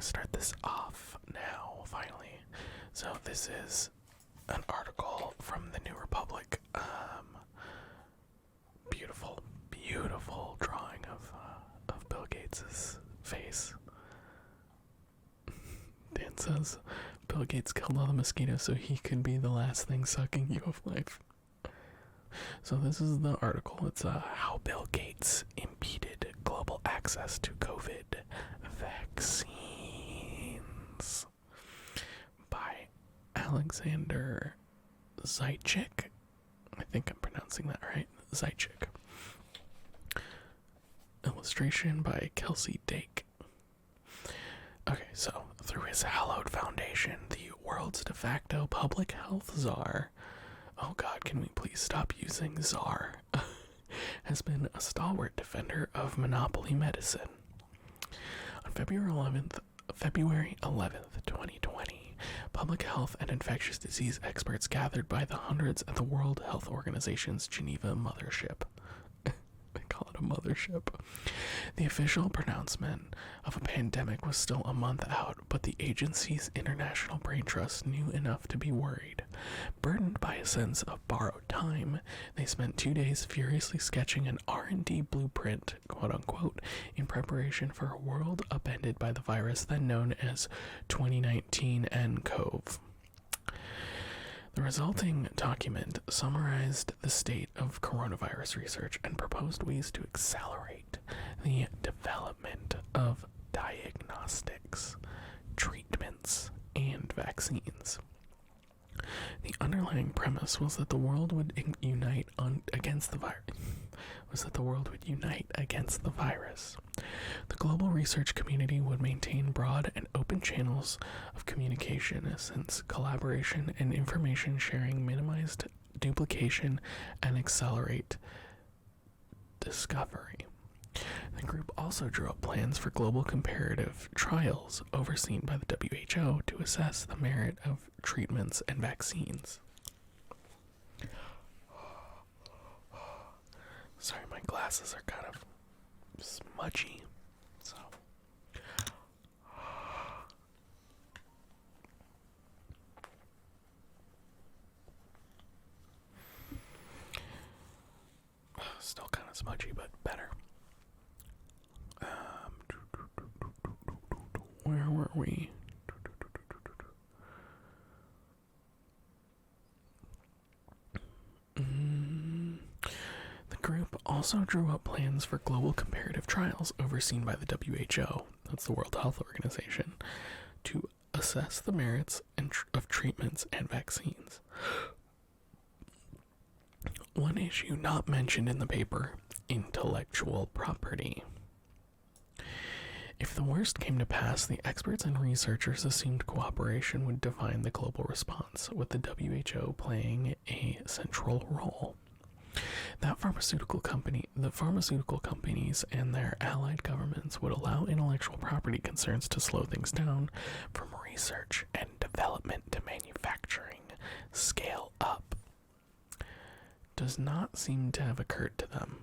to start this off now, finally. So this is an article from the New Republic. Beautiful, beautiful drawing of Bill Gates's face. Dan says, Bill Gates killed all the mosquitoes so he could be the last thing sucking you of life. So this is the article. It's how Bill Gates impeded global access to COVID vaccines by Alexander Zaitchik. I think I'm pronouncing that right. Zaitchik. Illustration by Kelsey Dake. Okay, so through his hallowed foundation, the world's de facto public health czar, oh God, can we please stop using czar, has been a stalwart defender of monopoly medicine. On February 11th, 2020, public health and infectious disease experts gathered by the hundreds at the World Health Organization's Geneva mothership. They call it a mothership. The official pronouncement of a pandemic was still a month out, but the agency's international brain trust knew enough to be worried. Burdened by a sense of borrowed time, they spent 2 days furiously sketching an R&D blueprint, quote-unquote, in preparation for a world upended by the virus then known as 2019 nCoV. The resulting document summarized the state of coronavirus research and proposed ways to accelerate the development of diagnostics, treatments, and vaccines. The underlying premise was that the world would unite against the virus. The global research community would maintain broad and open channels of communication, since collaboration and information sharing minimized duplication and accelerate discovery. The group also drew up plans for global comparative trials overseen by the WHO to assess the merit of treatments and vaccines. Sorry, my glasses are kind of smudgy, so. Still kind of smudgy, but better. Where were we? The group also drew up plans for global comparative trials overseen by the WHO, that's the World Health Organization, to assess the merits of treatments and vaccines. One issue not mentioned in the paper: intellectual property. If the worst came to pass, the experts and researchers assumed cooperation would define the global response, with the WHO playing a central role. The pharmaceutical companies and their allied governments would allow intellectual property concerns to slow things down from research and development to manufacturing scale up. Does not seem to have occurred to them.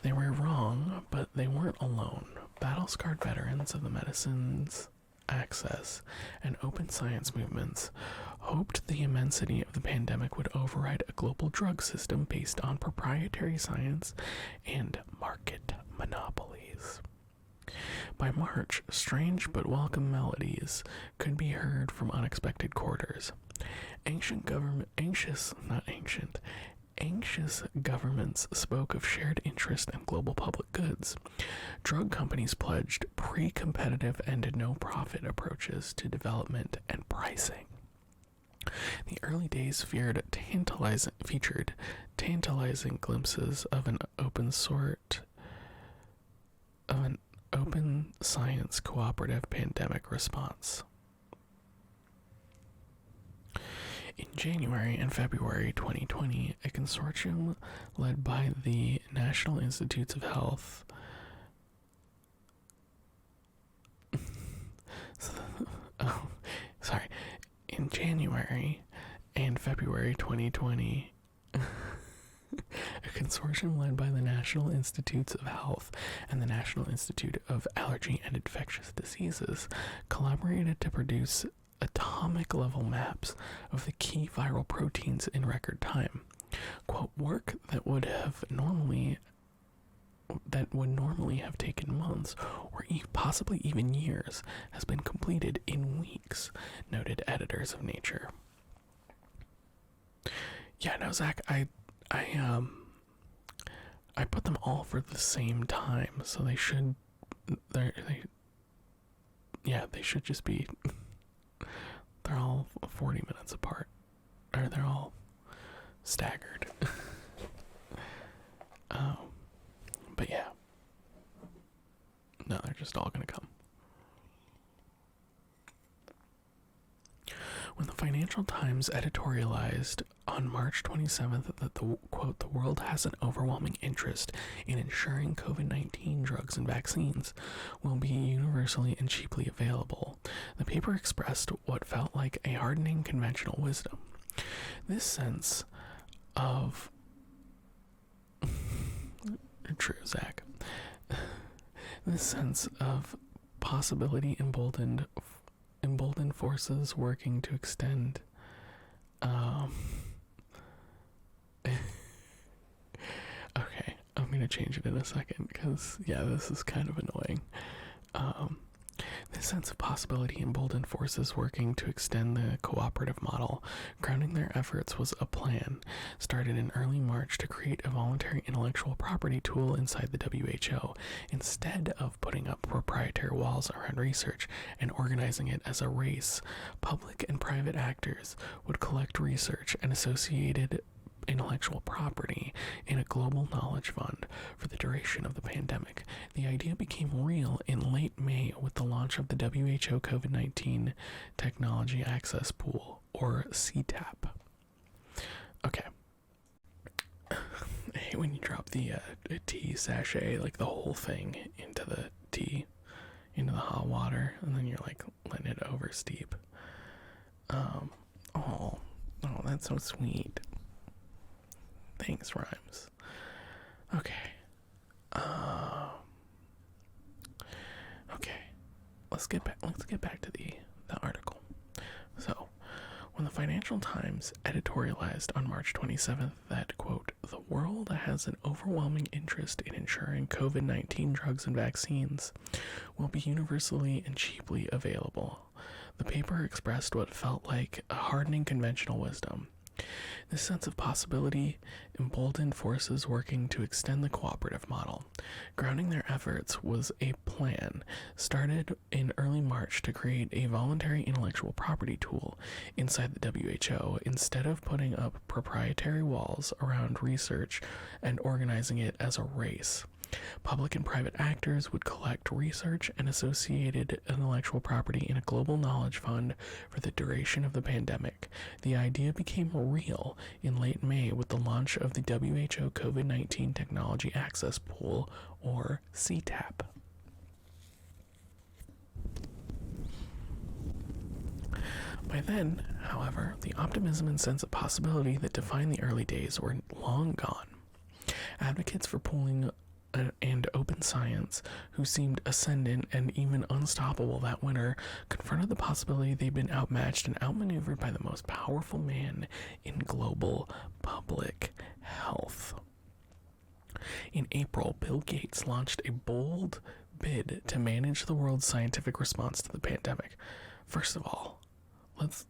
They were wrong, but they weren't alone. Battle-scarred veterans of the medicines access and open science movements hoped the immensity of the pandemic would override a global drug system based on proprietary science and market monopolies. By March, strange but welcome melodies could be heard from unexpected quarters. Anxious governments spoke of shared interest in global public goods. Drug companies pledged pre-competitive and no-profit approaches to development and pricing. The early days featured tantalizing glimpses of an open science cooperative pandemic response. In January and February 2020, a consortium led by the National Institutes of Health In January and February 2020, A consortium led by the National Institutes of Health and the National Institute of Allergy and Infectious Diseases collaborated to produce atomic level maps of the key viral proteins in record time. Quote, work that would normally have taken months or possibly even years has been completed in weeks, noted editors of Nature. Yeah, no, Zach, I put them all for the same time, so they should just be they're all 40 minutes apart, or they're all staggered. But yeah, no, they're just all gonna come. When the Financial Times editorialized on March 27th that the world has an overwhelming interest in ensuring COVID-19 drugs and vaccines will be universally and cheaply available, the paper expressed what felt like a hardening conventional wisdom. This sense of true, Zach. This sense of possibility emboldened forces working to extend okay, I'm gonna change it in a second because yeah, this is kind of annoying. This sense of possibility emboldened forces working to extend the cooperative model. Grounding their efforts was a plan started in early March to create a voluntary intellectual property tool inside the WHO, instead of putting up proprietary walls around research and organizing it as a race. Public and private actors would collect research and associated intellectual property in a global knowledge fund for the duration of the pandemic. The idea became real in late May with the launch of the WHO COVID-19 Technology Access Pool, or CTAP. Okay. I hate when you drop the tea sachet, like the whole thing, into the tea, into the hot water, and then you're like letting it over steep. Oh, that's so sweet. Thanks, Rhymes. Okay. Okay. Let's get back to the article. So, when the Financial Times editorialized on March 27th that, quote, the world has an overwhelming interest in ensuring COVID-19 drugs and vaccines will be universally and cheaply available, the paper expressed what felt like a hardening conventional wisdom. This sense of possibility emboldened forces working to extend the cooperative model. Grounding their efforts was a plan started in early March to create a voluntary intellectual property tool inside the WHO, instead of putting up proprietary walls around research and organizing it as a race. Public and private actors would collect research and associated intellectual property in a global knowledge fund for the duration of the pandemic. The idea became real in late May with the launch of the WHO COVID-19 Technology Access Pool, or CTAP. By then, however, the optimism and sense of possibility that defined the early days were long gone. Advocates for pooling and open science, who seemed ascendant and even unstoppable that winter, confronted the possibility they'd been outmatched and outmaneuvered by the most powerful man in global public health. In April, Bill Gates launched a bold bid to manage the world's scientific response to the pandemic. First of all, let's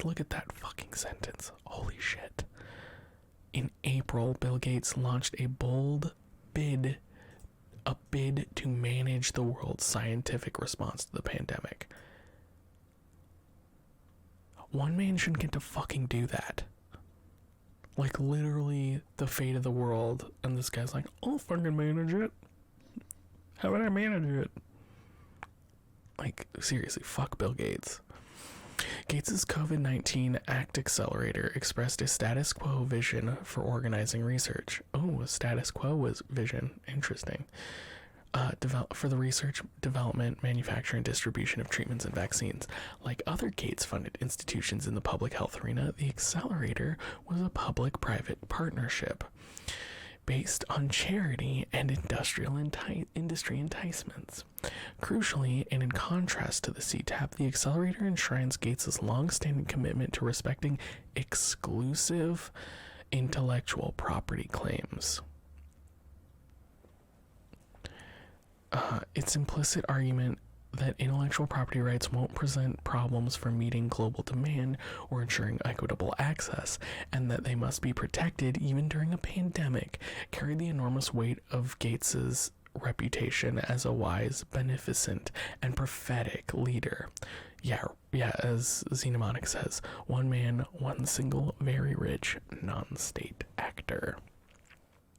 look at that fucking sentence. Holy shit. In April, Bill Gates launched a bid to manage the world's scientific response to the pandemic. One man shouldn't get to fucking do that. Like, literally the fate of the world, and this guy's like, I'll fucking manage it. How would I manage it? Like, seriously, fuck Bill Gates. Gates's COVID-19 Act Accelerator expressed a status quo vision for organizing research. Oh, a status quo was vision. Interesting. for the research, development, manufacture, and distribution of treatments and vaccines. Like other Gates-funded institutions in the public health arena, the accelerator was a public-private partnership based on charity and industry enticements. Crucially, and in contrast to the CTAP, the accelerator enshrines Gates' long-standing commitment to respecting exclusive intellectual property claims. Its implicit argument that intellectual property rights won't present problems for meeting global demand or ensuring equitable access, and that they must be protected even during a pandemic, carried the enormous weight of Gates's reputation as a wise, beneficent, and prophetic leader. Yeah, as Xenomonic says, one man, one single, very rich, non-state actor.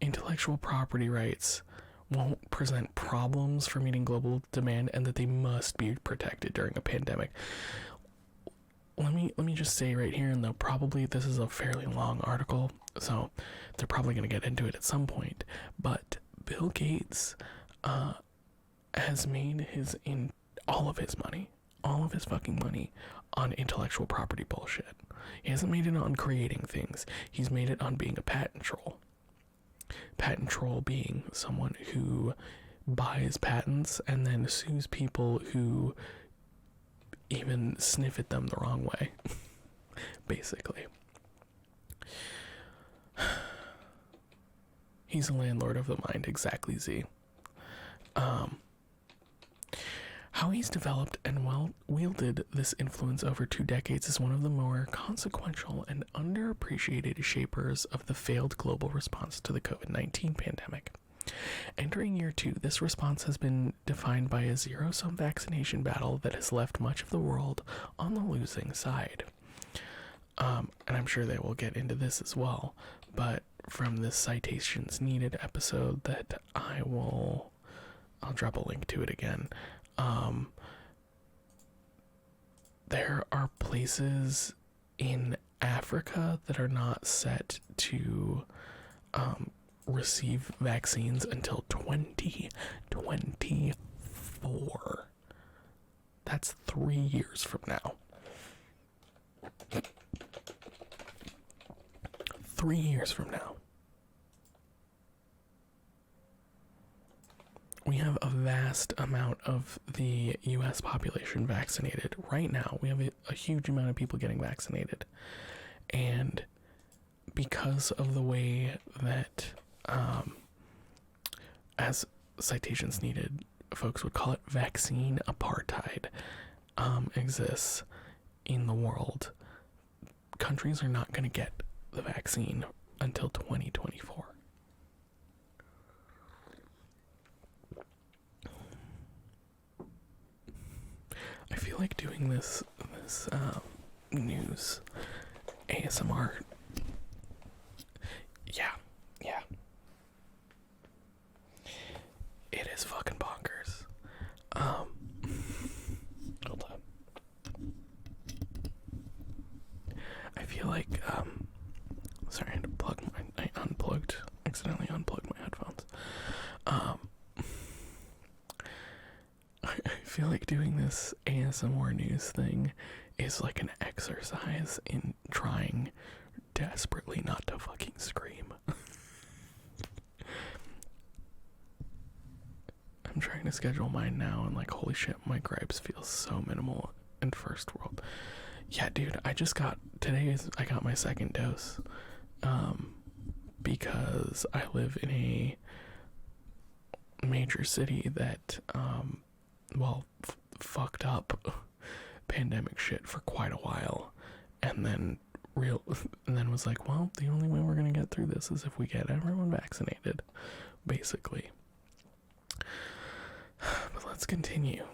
Intellectual property rights won't present problems for meeting global demand, and that they must be protected during a pandemic. Let me just say right here, and this is a fairly long article, so they're probably going to get into it at some point, but Bill Gates has made all of his fucking money on intellectual property bullshit. He hasn't made it on creating things. He's made it on being a patent troll. Patent troll being someone who buys patents and then sues people who even sniff at them the wrong way. Basically. He's a landlord of the mind, exactly, Z. How he's developed and wielded this influence over 2 decades is one of the more consequential and underappreciated shapers of the failed global response to the COVID-19 pandemic. Entering year 2, this response has been defined by a zero-sum vaccination battle that has left much of the world on the losing side. And I'm sure they will get into this as well, but from this Citations Needed episode that I'll drop a link to it again. There are places in Africa that are not set to receive vaccines until 2024. That's 3 years from now. 3 years from now. We have a vast amount of the US population vaccinated. Right now, we have a huge amount of people getting vaccinated. And because of the way that, as Citations Needed, folks would call it, vaccine apartheid, exists in the world, countries are not going to get the vaccine until 2024. I feel like doing this news ASMR. Yeah. It is fucking bonkers. Hold on. I feel like sorry, I had to I accidentally unplugged my headphones. I feel like doing this ASMR news thing is like an exercise in trying desperately not to fucking scream. I'm trying to schedule mine now, and like, holy shit, my gripes feel so minimal in first world. Yeah, dude, I got my second dose, because I live in a major city that, fucked up pandemic shit for quite a while, and then was like, well, the only way we're gonna get through this is if we get everyone vaccinated, basically. But let's continue.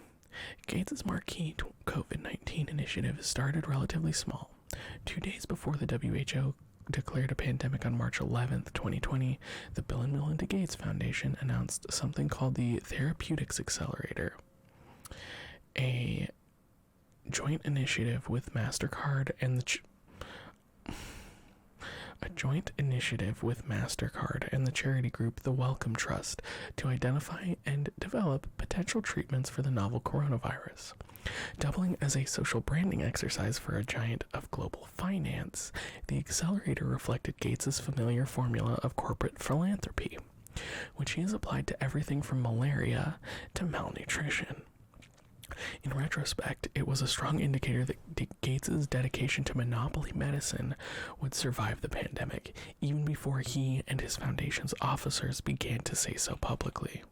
Gates' marquee COVID-19 initiative started relatively small. 2 days before the WHO declared a pandemic on March 11th, 2020, the Bill and Melinda Gates Foundation announced something called the Therapeutics Accelerator, a joint initiative with MasterCard and a joint initiative with MasterCard and the charity group The Wellcome Trust to identify and develop potential treatments for the novel coronavirus. Doubling as a social branding exercise for a giant of global finance, the accelerator reflected Gates's familiar formula of corporate philanthropy, which he has applied to everything from malaria to malnutrition. In retrospect, it was a strong indicator that Gates's dedication to monopoly medicine would survive the pandemic, even before he and his foundation's officers began to say so publicly.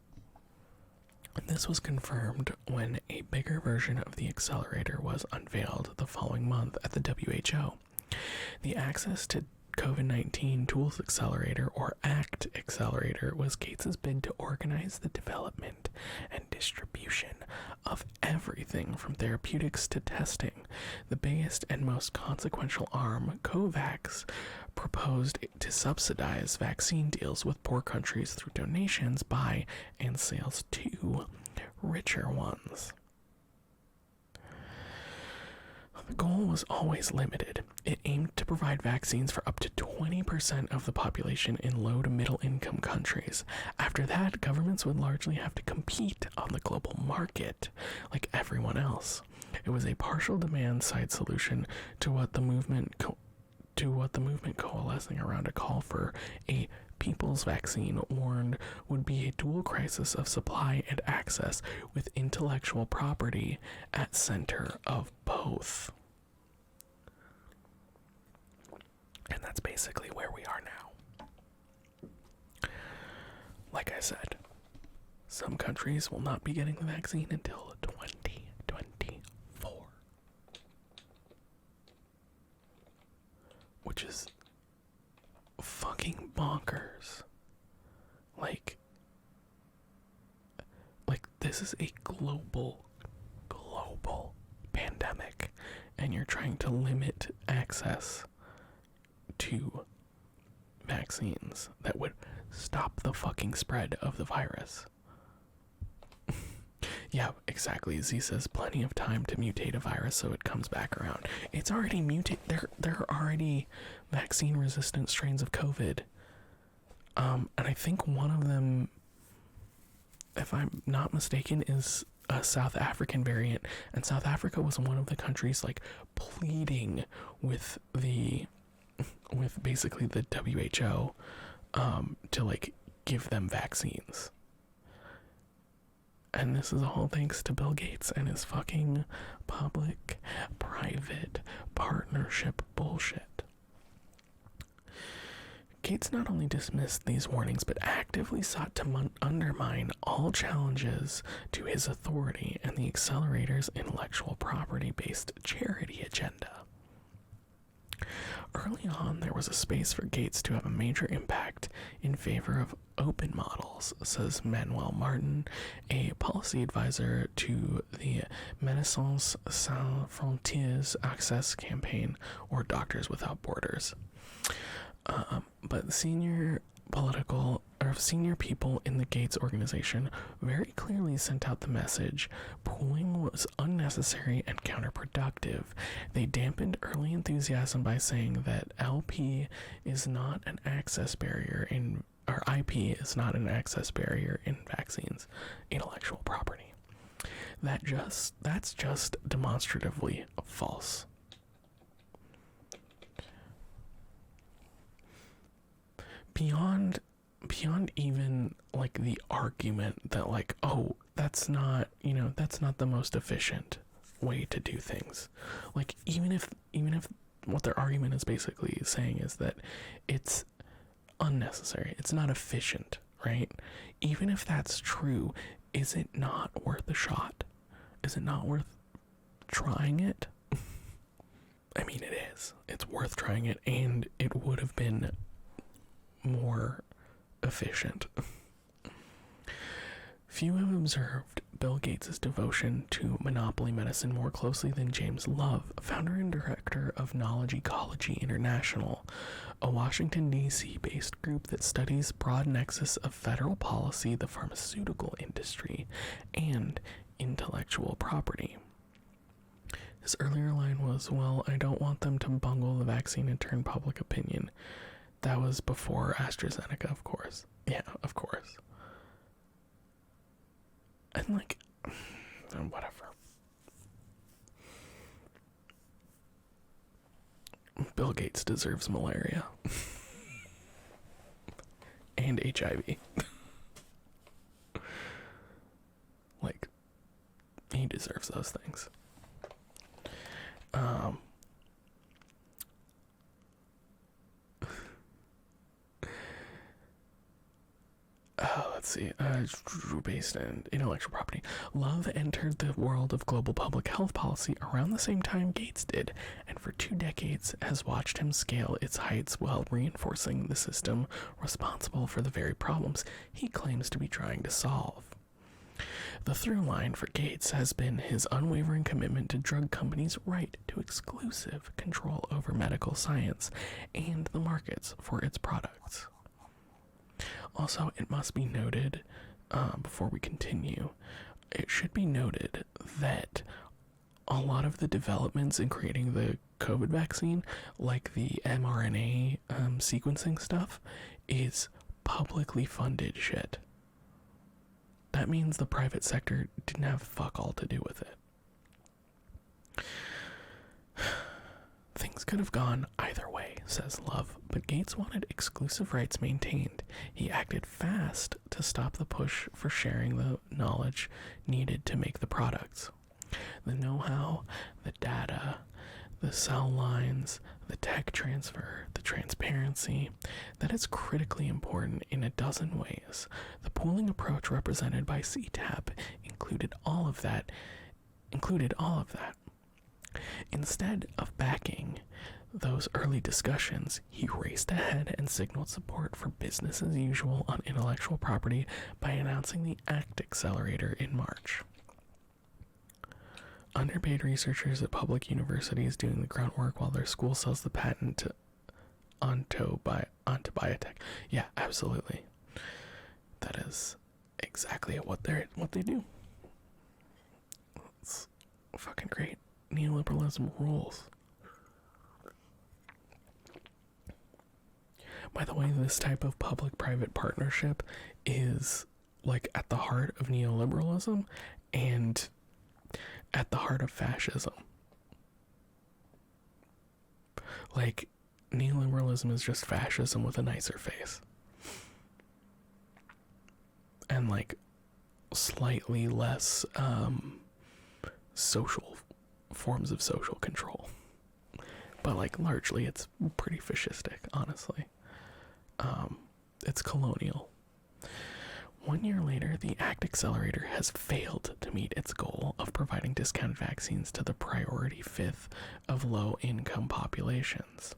This was confirmed when a bigger version of the accelerator was unveiled the following month at the WHO. The Access to COVID-19 Tools Accelerator, or ACT Accelerator, was Gates's bid to organize the development and distribution of everything from therapeutics to testing. The biggest and most consequential arm, COVAX, proposed to subsidize vaccine deals with poor countries through donations by and sales to richer ones. The goal was always limited. It aimed to provide vaccines for up to 20% of the population in low to middle income countries. After that, governments would largely have to compete on the global market like everyone else. It was a partial demand side solution to what the movement coalescing around a call for a people's vaccine warned would be a dual crisis of supply and access, with intellectual property at center of both. And that's basically where we are now. Like I said, some countries will not be getting the vaccine until 2024. Which is fucking bonkers. Like this is a global pandemic, and you're trying to limit access to vaccines that would stop the fucking spread of the virus. Yeah, exactly. Z says plenty of time to mutate a virus so it comes back around. It's already mutated. There are already vaccine-resistant strains of COVID. And I think one of them, if I'm not mistaken, is a South African variant. And South Africa was one of the countries pleading with basically the WHO to give them vaccines. And this is all thanks to Bill Gates and his fucking public-private partnership bullshit. Gates not only dismissed these warnings, but actively sought to undermine all challenges to his authority and the accelerator's intellectual property-based charity agenda. Early on, there was a space for Gates to have a major impact in favor of open models, says Manuel Martin, a policy advisor to the Médecins Sans Frontières Access Campaign, or Doctors Without Borders. But senior people in the Gates organization very clearly sent out the message pooling was unnecessary and counterproductive. They dampened early enthusiasm by saying that LP is not an access barrier or IP is not an access barrier in vaccines, intellectual property. That's just demonstratively false. Beyond even the argument that that's not the most efficient way to do things. Even if what their argument is basically saying is that it's unnecessary, it's not efficient, right? Even if that's true, is it not worth a shot? Is it not worth trying it? I mean, it is. It's worth trying it, and it would have been more efficient. Few have observed Bill Gates' devotion to monopoly medicine more closely than James Love, founder and director of Knowledge Ecology International, a Washington, D.C. based group that studies broad nexus of federal policy, the pharmaceutical industry, and intellectual property. His earlier line was, "Well, I don't want them to bungle the vaccine and turn public opinion. That was before AstraZeneca, of course. Yeah, of course. And like, whatever. Bill Gates deserves malaria. And HIV. Like, he deserves those things. Let's see. Based in intellectual property. Love entered the world of global public health policy around the same time Gates did, and for 2 decades has watched him scale its heights while reinforcing the system responsible for the very problems he claims to be trying to solve. The through line for Gates has been his unwavering commitment to drug companies' right to exclusive control over medical science and the markets for its products. Also, it must be noted, before we continue, it should be noted that a lot of the developments in creating the COVID vaccine, like the mRNA sequencing stuff, is publicly funded shit. That means the private sector didn't have fuck all to do with it. Things could have gone either way, says Love, but Gates wanted exclusive rights maintained. He acted fast to stop the push for sharing the knowledge needed to make the products. The know-how, the data, the cell lines, the tech transfer, the transparency, that is critically important in a dozen ways. The pooling approach represented by CTAP included all of that. Instead of backing those early discussions, he raced ahead and signaled support for business as usual on intellectual property by announcing the ACT Accelerator in March. Underpaid researchers at public universities doing the groundwork while their school sells the patent onto biotech. Yeah, absolutely. That is exactly what they do. It's fucking great. Neoliberalism rules. By the way, this type of public-private partnership is like at the heart of neoliberalism and at the heart of fascism. Like, neoliberalism is just fascism with a nicer face. And like slightly less social forms of social control. But like largely it's pretty fascistic, honestly. It's colonial. 1 year later, the ACT Accelerator has failed to meet its goal of providing discounted vaccines to the priority fifth of low-income populations.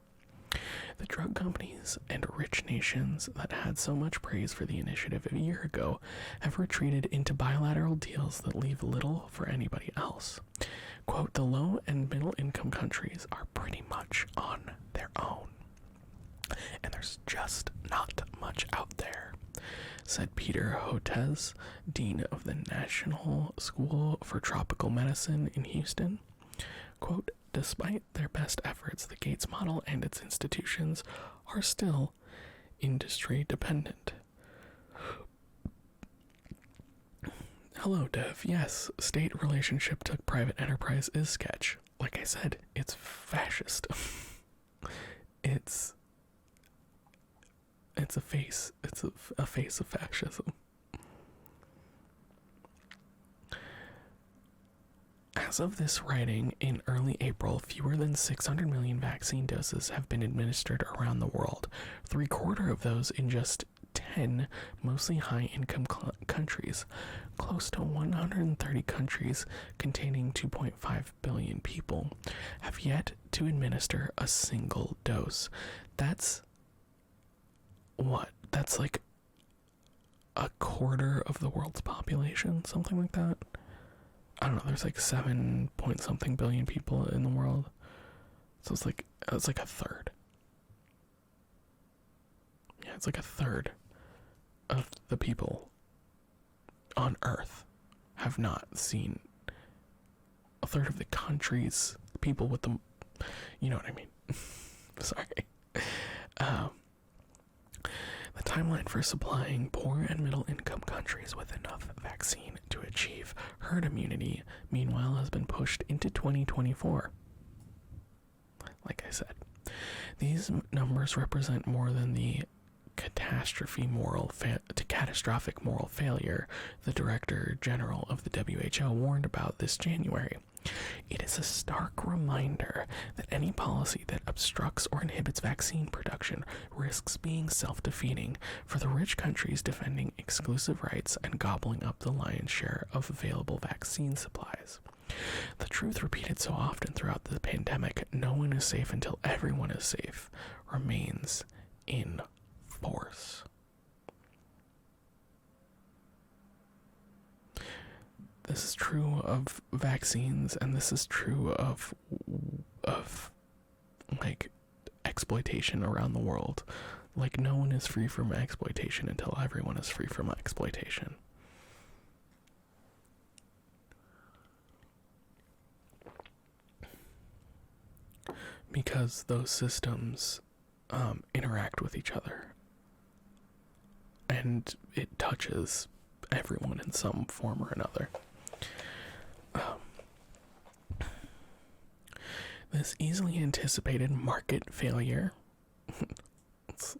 The drug companies and rich nations that had so much praise for the initiative a year ago have retreated into bilateral deals that leave little for anybody else. Quote, the low and middle income countries are pretty much on their own. And there's just not much out there, said Peter Hotez, Dean of the National School for Tropical Medicine in Houston. Quote, despite their best efforts, the Gates model and its institutions are still industry dependent. Hello, Dev. Yes, state relationship to private enterprise is sketch. Like I said, it's fascist. It's a face. It's a face of fascism. As of this writing, in early April, fewer than 600 million vaccine doses have been administered around the world, 3/4 of those in just 10 mostly high-income countries. Close to 130 countries containing 2.5 billion people have yet to administer a single dose. That's what? That's like a quarter of the world's population, something like that. I don't know, there's like 7 point something billion people in the world. So it's like a third. Yeah, it's like a third of the people on Earth have not seen, a third of the countries, the people with the, you know what I mean. Sorry. The timeline for supplying poor and middle income countries with enough vaccine to achieve herd immunity, meanwhile, has been pushed into 2024. Like I said, these numbers represent more than the catastrophic moral failure the Director General of the WHO warned about this January. It is a stark reminder that any policy that obstructs or inhibits vaccine production risks being self-defeating, for the rich countries defending exclusive rights and gobbling up the lion's share of available vaccine supplies. The truth repeated so often throughout the pandemic, no one is safe until everyone is safe, remains in force. This is true of vaccines, and this is true of like exploitation around the world. Like, no one is free from exploitation until everyone is free from exploitation. Because those systems interact with each other, and it touches everyone in some form or another. This easily anticipated market failure, it's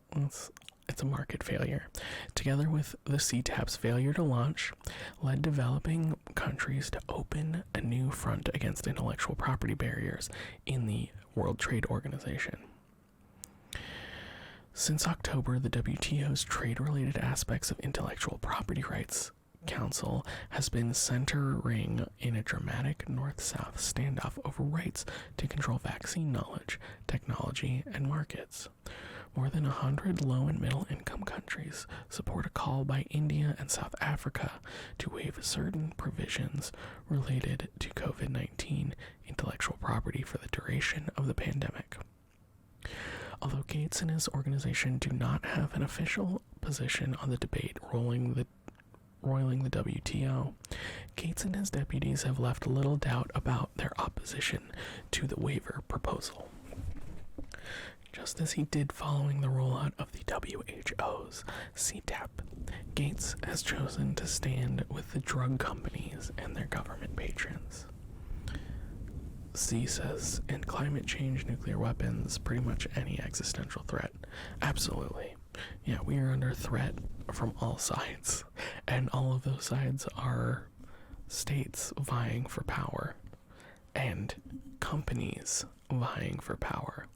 a market failure, together with the CTAP's failure to launch, led developing countries to open a new front against intellectual property barriers in the World Trade Organization. Since October, the WTO's trade-related aspects of intellectual property rights Council has been centering in a dramatic north-south standoff over rights to control vaccine knowledge, technology, and markets. More than 100 low and middle income countries support a call by India and South Africa to waive certain provisions related to COVID-19 intellectual property for the duration of the pandemic. Although Gates and his organization do not have an official position on the debate roiling the WTO, Gates and his deputies have left little doubt about their opposition to the waiver proposal. Just as he did following the rollout of the WHO's CTAP, Gates has chosen to stand with the drug companies and their government patrons. C says, in climate change, nuclear weapons, pretty much any existential threat. Absolutely. Yeah, we are under threat from all sides. And all of those sides are states vying for power and companies vying for power.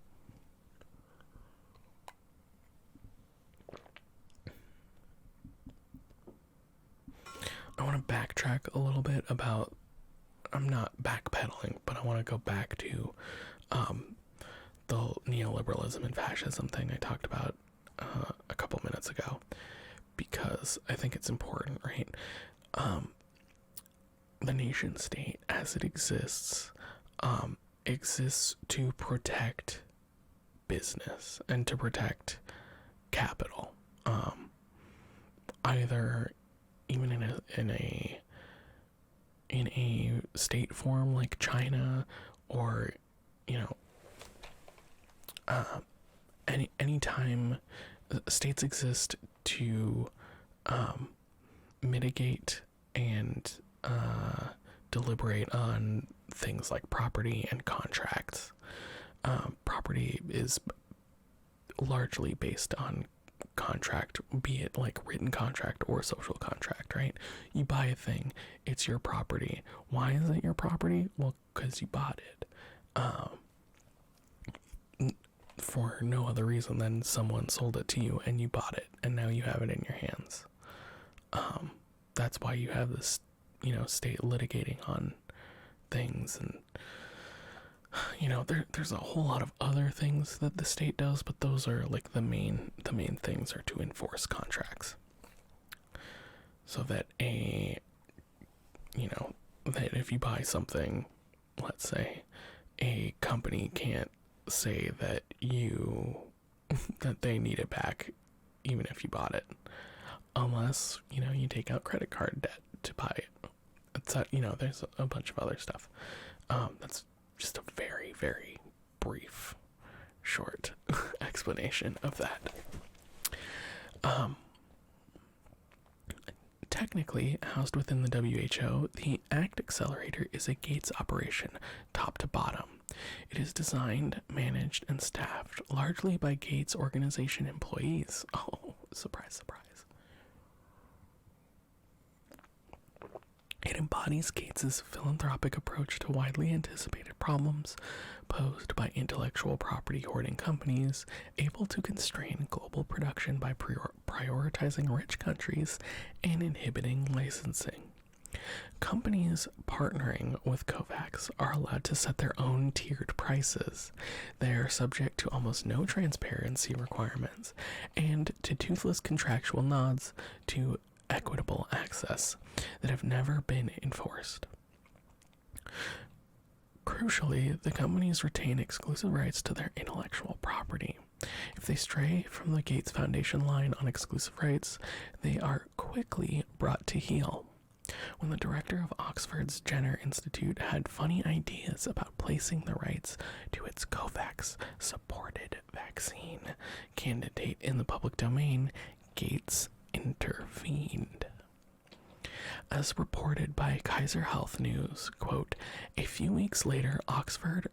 I want to backtrack a little bit about, I'm not backpedaling, but I want to go back to the neoliberalism and fascism thing I talked about a couple minutes ago, because I think it's important, right? The nation state as it exists exists to protect business and to protect capital, either even in a state form like China, or anytime states exist to mitigate and deliberate on things like property and contracts. Property is largely based on contract, be it like written contract or social contract, right? You buy a thing, it's your property. Why is it your property? Well, because you bought it. For no other reason than someone sold it to you and you bought it, and now you have it in your hands. That's why you have this, state litigating on things, and there's a whole lot of other things that the state does, but those are like the main things are to enforce contracts, so that that if you buy something, let's say a company can't say that that they need it back even if you bought it, unless you take out credit card debt to buy it. It's there's a bunch of other stuff. That's just a very, very brief, short explanation of that. Um, Technically housed within the WHO, the ACT Accelerator is a Gates operation, top to bottom. It is designed, managed, and staffed largely by Gates organization employees. Oh, surprise, surprise. It embodies Gates's philanthropic approach to widely anticipated problems posed by intellectual property hoarding companies, able to constrain global production by prioritizing rich countries and inhibiting licensing. Companies partnering with COVAX are allowed to set their own tiered prices. They are subject to almost no transparency requirements and to toothless contractual nods to equitable access that have never been enforced. Crucially, the companies retain exclusive rights to their intellectual property. If they stray from the Gates Foundation line on exclusive rights, they are quickly brought to heel. When the director of Oxford's Jenner Institute had funny ideas about placing the rights to its COVAX-supported vaccine candidate in the public domain, Gates intervened. As reported by Kaiser Health News, quote, a few weeks later, Oxford,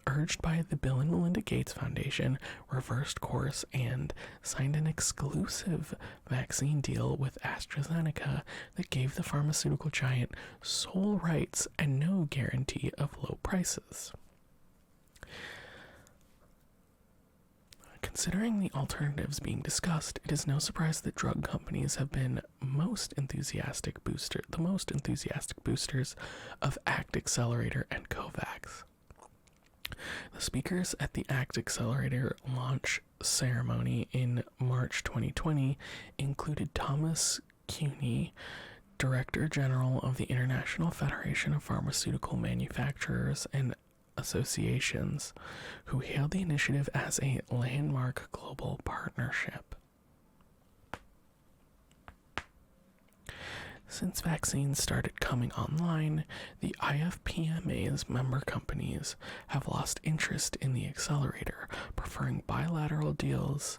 urged by the Bill and Melinda Gates Foundation, reversed course and signed an exclusive vaccine deal with AstraZeneca that gave the pharmaceutical giant sole rights and no guarantee of low prices. Considering the alternatives being discussed, it is no surprise that drug companies have been the most enthusiastic boosters of ACT Accelerator and COVAX. The speakers at the ACT Accelerator launch ceremony in March 2020 included Thomas Cuny, Director General of the International Federation of Pharmaceutical Manufacturers and Associations, who hailed the initiative as a landmark global partnership. Since vaccines started coming online, the IFPMA's member companies have lost interest in the accelerator, preferring bilateral deals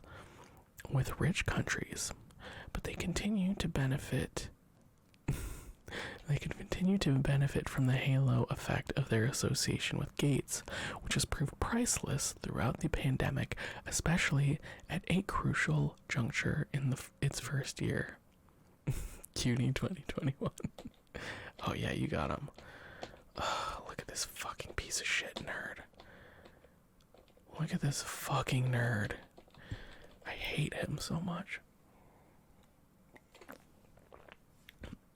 with rich countries, but they continue to benefit from the halo effect of their association with Gates, which has proved priceless throughout the pandemic, especially at a crucial juncture in its first year. CUNY 2021. Oh yeah, you got him. Look at this fucking piece of shit nerd. Look at this fucking nerd. I hate him so much.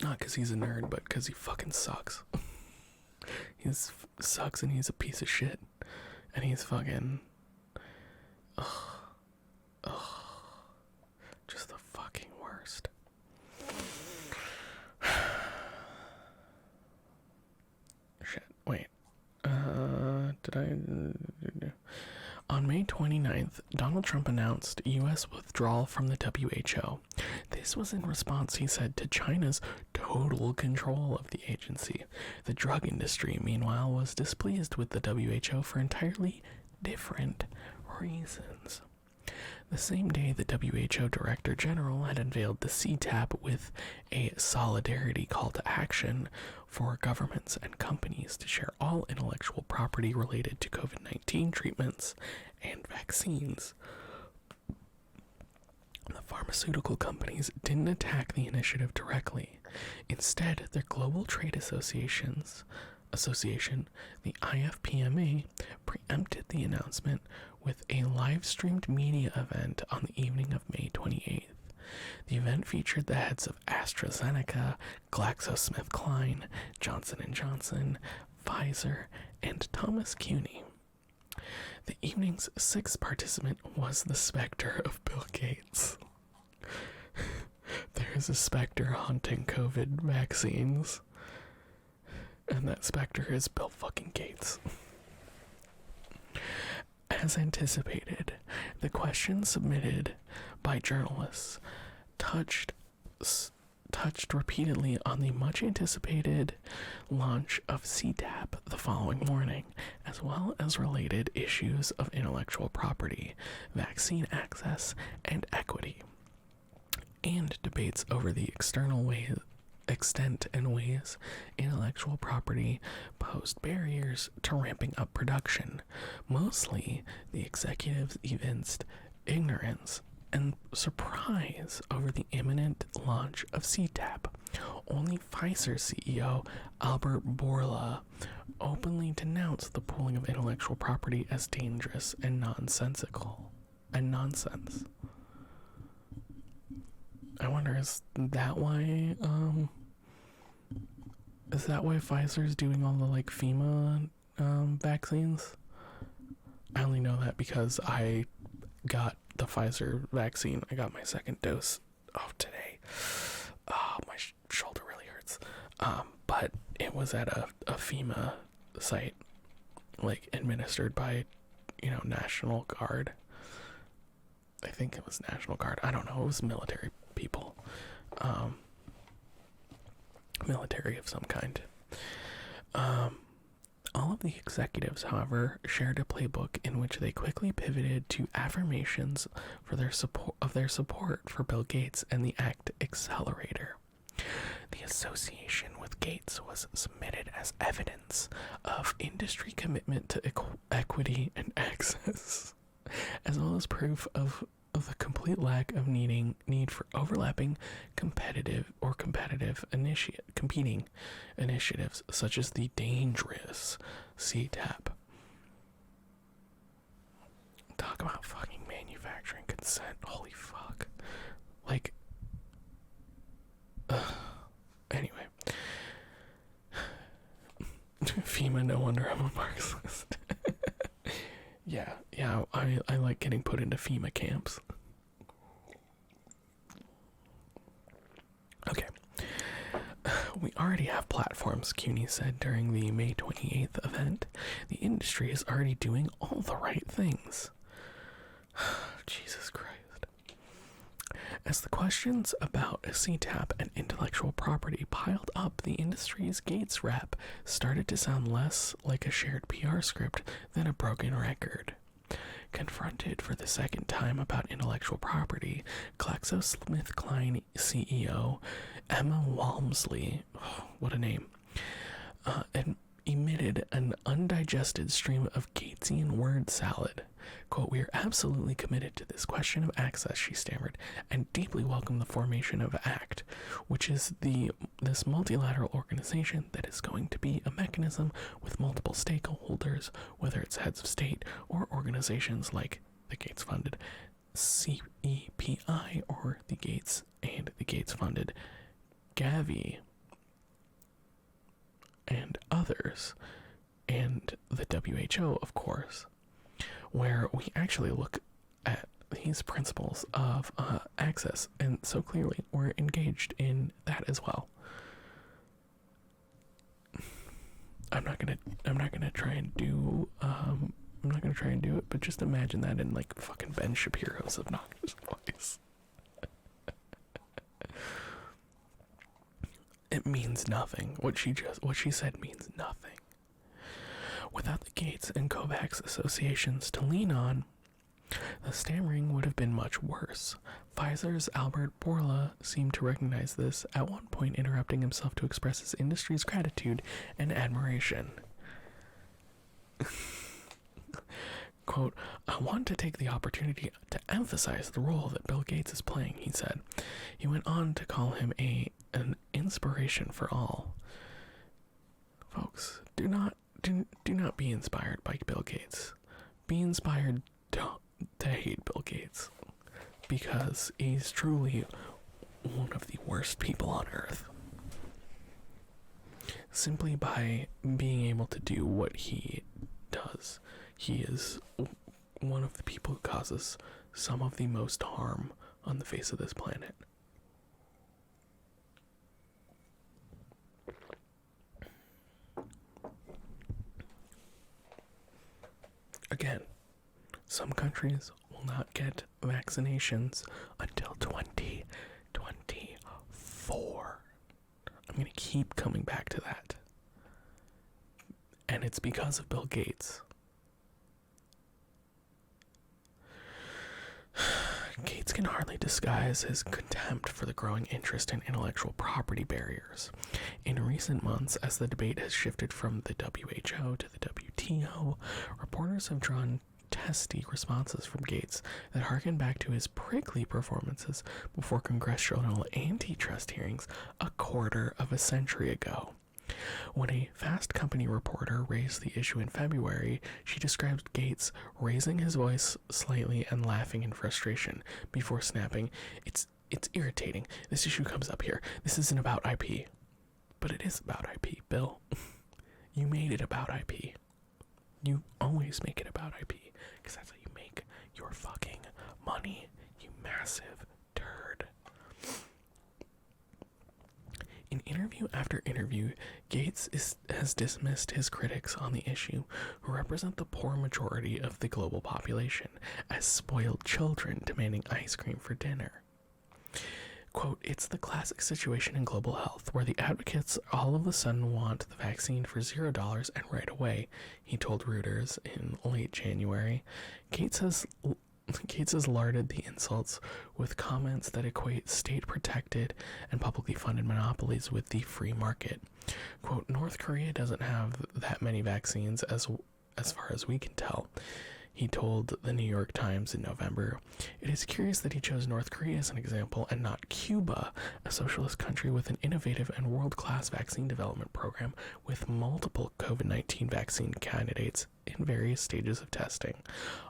Not because he's a nerd, but because he fucking sucks. He sucks and he's a piece of shit. And he's fucking... just the fucking worst. Shit, wait. Did I... On May 29th, Donald Trump announced U.S. withdrawal from the WHO. This was in response, he said, to China's total control of the agency. The drug industry, meanwhile, was displeased with the WHO for entirely different reasons. The same day, the WHO Director General had unveiled the CTAP with a solidarity call to action for governments and companies to share all intellectual property related to COVID-19 treatments and vaccines. The pharmaceutical companies didn't attack the initiative directly. Instead, their global trade association, the IFPMA, preempted the announcement with a live-streamed media event on the evening of May 28th. The event featured the heads of AstraZeneca, GlaxoSmithKline, Johnson & Johnson, Pfizer, and Thomas Cuny. The evening's sixth participant was the specter of Bill Gates. There is a specter haunting COVID vaccines, and that specter is Bill fucking Gates. As anticipated, the questions submitted by journalists touched repeatedly on the much-anticipated launch of CTAP the following morning, as well as related issues of intellectual property, vaccine access, and equity. and debates over the extent and ways intellectual property posed barriers to ramping up production. Mostly, the executives evinced ignorance and surprise over the imminent launch of CTAP. Only Pfizer's CEO, Albert Bourla, openly denounced the pooling of intellectual property as dangerous and nonsensical and nonsense. I wonder, is that why Pfizer's doing all the like FEMA vaccines? I only know that because I got the Pfizer vaccine. I got my second dose today. Oh, my shoulder really hurts. But it was at a FEMA site, like administered by, National Guard. I think it was National Guard. I don't know. It was military people. Military of some kind. All of the executives, however, shared a playbook in which they quickly pivoted to affirmations for their support for Bill Gates and the ACT Accelerator. The association with Gates was submitted as evidence of industry commitment to equity and access, as well as proof of the complete lack of need for overlapping competing initiatives such as the dangerous CTAP. Talk about fucking manufacturing consent. Holy fuck. Like, anyway. FEMA, no wonder I'm a Marxist. Yeah, I like getting put into FEMA camps. Okay. We already have platforms, CUNY said during the May 28th event. The industry is already doing all the right things. Jesus Christ. As the questions about CTAP and intellectual property piled up, the industry's Gates rep started to sound less like a shared PR script than a broken record. Confronted for the second time about intellectual property, GlaxoSmithKline CEO Emma Walmsley, what a name, emitted an undigested stream of Gatesian word salad. Quote, "We are absolutely committed to this question of access," she stammered, "and deeply welcome the formation of ACT, which is this multilateral organization that is going to be a mechanism with multiple stakeholders, whether it's heads of state or organizations like the Gates-funded CEPI or the Gates and the Gates-funded Gavi and others, and the WHO, of course, where we actually look at these principles of access, and so clearly we're engaged in that as well. I'm not gonna try and do it, but just imagine that in like fucking Ben Shapiro's obnoxious voice. It means nothing. What she said means nothing. Without the Gates and COVAX associations to lean on, the stammering would have been much worse. Pfizer's Albert Bourla seemed to recognize this, at one point interrupting himself to express his industry's gratitude and admiration. Quote, "I want to take the opportunity to emphasize the role that Bill Gates is playing," he said. He went on to call him an inspiration for all. Folks, do not be inspired by Bill Gates. Be inspired to hate Bill Gates, because he's truly one of the worst people on earth. Simply by being able to do what he does, he is one of the people who causes some of the most harm on the face of this planet. Again, some countries will not get vaccinations until 2024. I'm going to keep coming back to that. And it's because of Bill Gates. Gates can hardly disguise his contempt for the growing interest in intellectual property barriers. In recent months, as the debate has shifted from the WHO to the WTO, reporters have drawn testy responses from Gates that harken back to his prickly performances before congressional antitrust hearings a quarter of a century ago. When a Fast Company reporter raised the issue in February, she described Gates raising his voice slightly and laughing in frustration before snapping, It's irritating. This issue comes up here. This isn't about IP." But it is about IP, Bill. You made it about IP. You always make it about IP, because that's how you make your fucking money, you massive turd. In interview after interview, Gates has dismissed his critics on the issue, who represent the poor majority of the global population, as spoiled children demanding ice cream for dinner. Quote, "It's the classic situation in global health, where the advocates all of a sudden want the vaccine for $0 and right away," he told Reuters in late January. Gates has larded the insults with comments that equate state-protected and publicly funded monopolies with the free market. Quote, "North Korea doesn't have that many vaccines as far as we can tell," he told the New York Times in November. It is curious that he chose North Korea as an example and not Cuba, a socialist country with an innovative and world-class vaccine development program with multiple COVID-19 vaccine candidates in various stages of testing.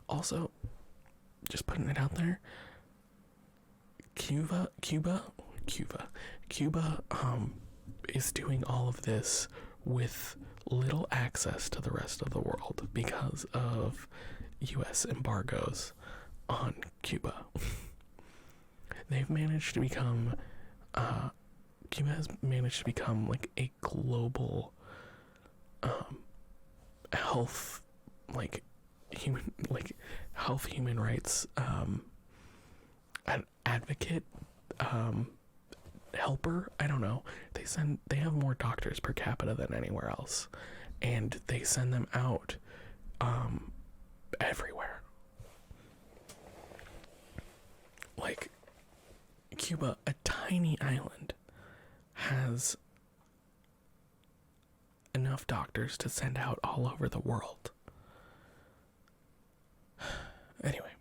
Also, just putting it out there, Cuba is doing all of this with little access to the rest of the world because of US embargoes on Cuba. They've managed to become Cuba has managed to become like a global health human rights an advocate, helper. I don't know. They have more doctors per capita than anywhere else, and they send them out everywhere. Like, Cuba, a tiny island, has enough doctors to send out all over the world. Anyway,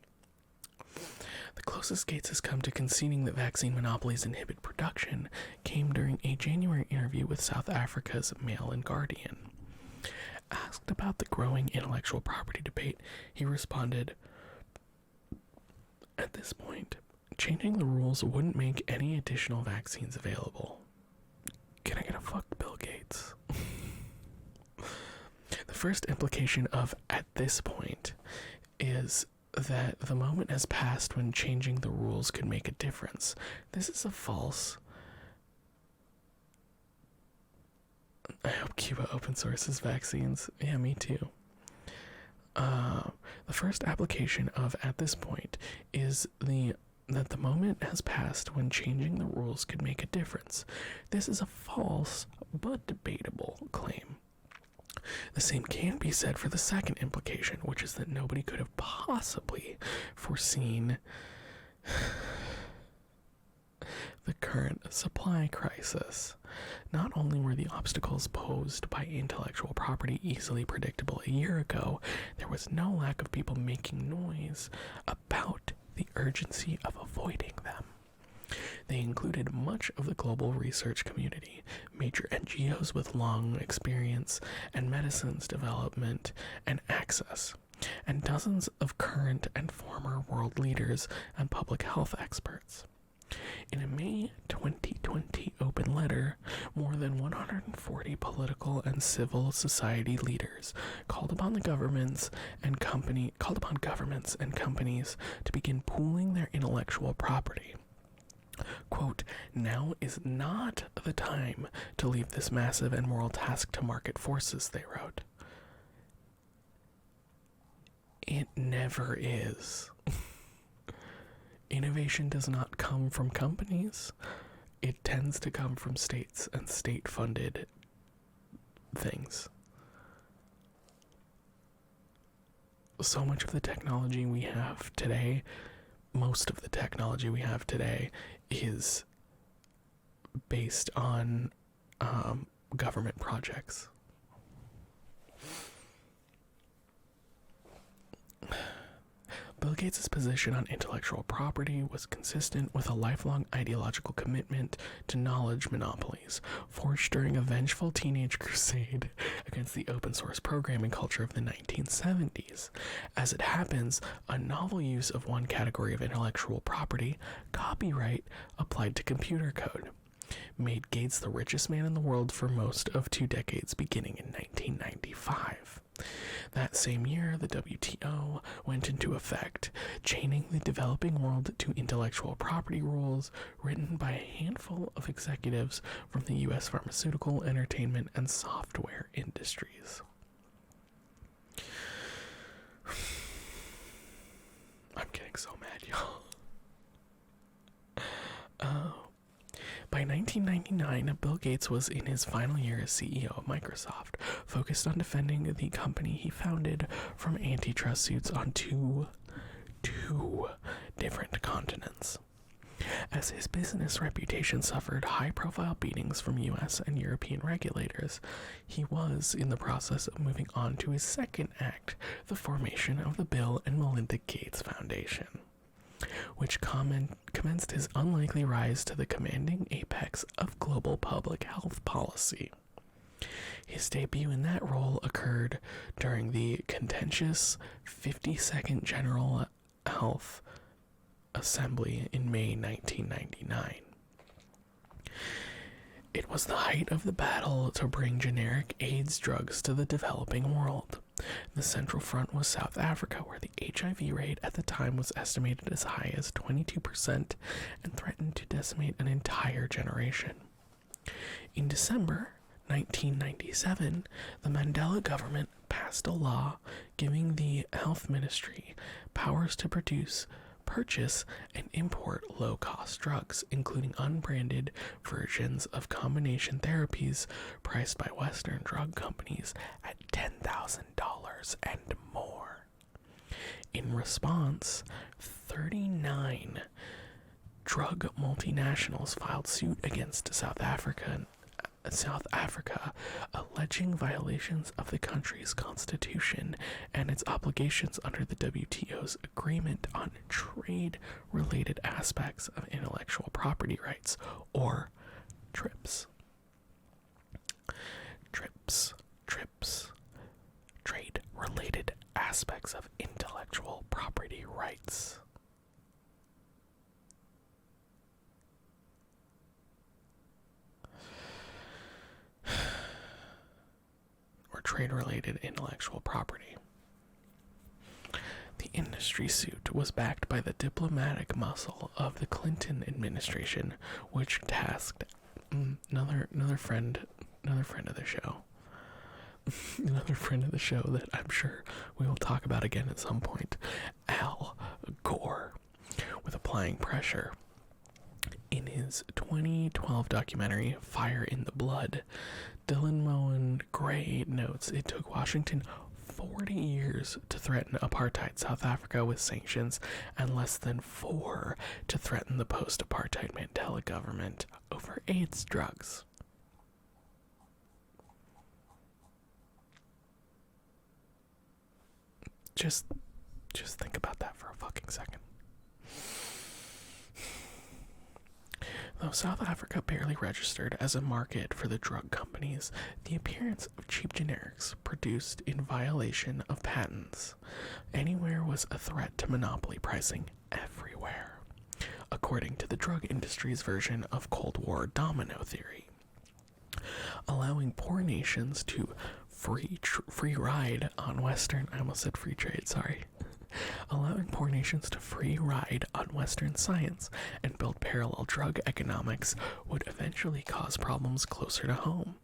the closest Gates has come to conceding that vaccine monopolies inhibit production came during a January interview with South Africa's Mail and Guardian. Asked about the growing intellectual property debate, he responded, "At this point, changing the rules wouldn't make any additional vaccines available." Can I get a fuck Bill Gates? The first implication of "at this point" is that the moment has passed when changing the rules could make a difference. This is a false. I hope Cuba open sources vaccines. Yeah, me too. The first application of "at this point" is that the moment has passed when changing the rules could make a difference. This is a false but debatable claim. The same can be said for the second implication, which is that nobody could have possibly foreseen the current supply crisis. Not only were the obstacles posed by intellectual property easily predictable a year ago, there was no lack of people making noise about the urgency of avoiding them. They included much of the global research community, major NGOs with long experience in medicines development and access, and dozens of current and former world leaders and public health experts. In a May 2020 open letter, more than 140 political and civil society leaders called upon governments and companies to begin pooling their intellectual property. Quote, "Now is not the time to leave this massive and moral task to market forces," they wrote. It never is. Innovation does not come from companies. It tends to come from states and state-funded things. So much of the technology we have today most of the technology we have today is based on government projects. Bill Gates' position on intellectual property was consistent with a lifelong ideological commitment to knowledge monopolies, forged during a vengeful teenage crusade against the open source programming culture of the 1970s. As it happens, a novel use of one category of intellectual property, copyright, applied to computer code, made Gates the richest man in the world for most of 2 decades beginning in 1995. That same year, the WTO went into effect, chaining the developing world to intellectual property rules written by a handful of executives from the US pharmaceutical, entertainment, and software industries. I'm getting so mad, y'all. By 1999, Bill Gates was in his final year as CEO of Microsoft, focused on defending the company he founded from antitrust suits on two different continents. As his business reputation suffered high-profile beatings from US and European regulators, he was in the process of moving on to his second act, the formation of the Bill and Melinda Gates Foundation, which commenced his unlikely rise to the commanding apex of global public health policy. His debut in that role occurred during the contentious 52nd General Health Assembly in May 1999. It was the height of the battle to bring generic AIDS drugs to the developing world. The central front was South Africa, where the HIV rate at the time was estimated as high as 22% and threatened to decimate an entire generation. In December 1997, the Mandela government passed a law giving the health ministry powers to purchase and import low-cost drugs, including unbranded versions of combination therapies priced by Western drug companies at $10,000 and more. In response, 39 drug multinationals filed suit against South Africa, alleging violations of the country's constitution and its obligations under the WTO's Agreement on Trade-Related Aspects of Intellectual Property Rights, or TRIPS. TRIPS. Trade-Related Aspects of Intellectual Property Rights. Trade-related intellectual property. The industry suit was backed by the diplomatic muscle of the Clinton administration, which tasked another friend of the show. Another friend of the show that I'm sure we will talk about again at some point, Al Gore, with applying pressure. In his 2012 documentary, Fire in the Blood, Dylan Moen Gray notes it took Washington 40 years to threaten apartheid South Africa with sanctions and less than 4 to threaten the post-apartheid Mandela government over AIDS drugs. Just think about that for a fucking second. Though South Africa barely registered as a market for the drug companies, the appearance of cheap generics produced in violation of patents anywhere was a threat to monopoly pricing everywhere, according to the drug industry's version of Cold War domino theory. Allowing poor nations to free ride on Western, I almost said free trade, sorry. Allowing poor nations to free ride on Western science and build parallel drug economics would eventually cause problems closer to home,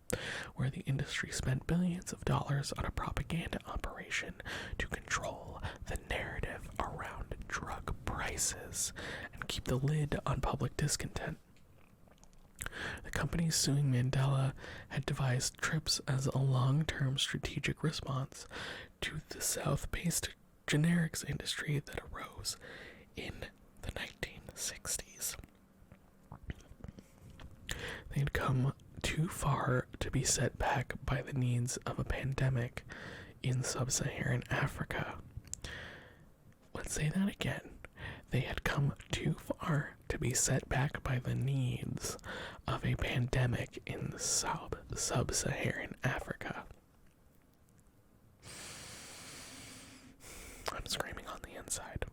where the industry spent billions of dollars on a propaganda operation to control the narrative around drug prices and keep the lid on public discontent. The companies suing Mandela had devised TRIPS as a long-term strategic response to the South-based generics industry that arose in the the 1960s. They had come too far to be set back by the needs of a pandemic in sub-Saharan Africa. Let's say that again. They had come too far to be set back by the needs of a pandemic in sub-Saharan Africa. I'm screaming on the inside.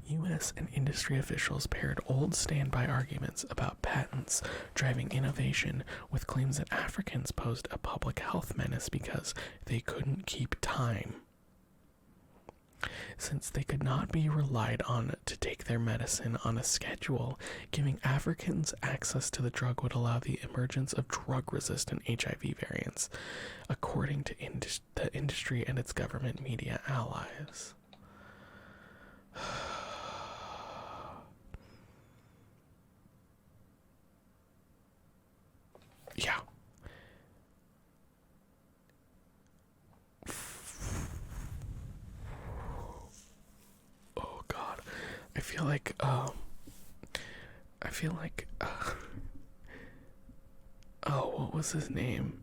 U.S. and industry officials paired old standby arguments about patents driving innovation with claims that Africans posed a public health menace because they couldn't keep time. Since they could not be relied on to take their medicine on a schedule, giving Africans access to the drug would allow the emergence of drug-resistant HIV variants, according to the industry and its government media allies. Yeah. Oh God, I feel like oh, what was his name?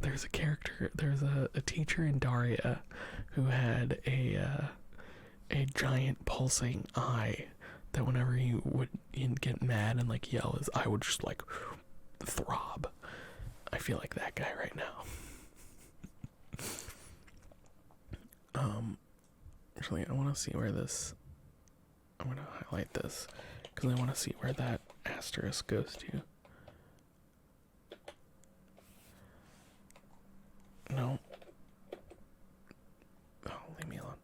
There's a teacher in Daria who had a giant pulsing eye that whenever he'd get mad and like yell, his eye would just like throb. I feel like that guy right now. Actually, I want to see where this. I'm gonna highlight this because I want to see where that asterisk goes to. No. Oh, leave me alone.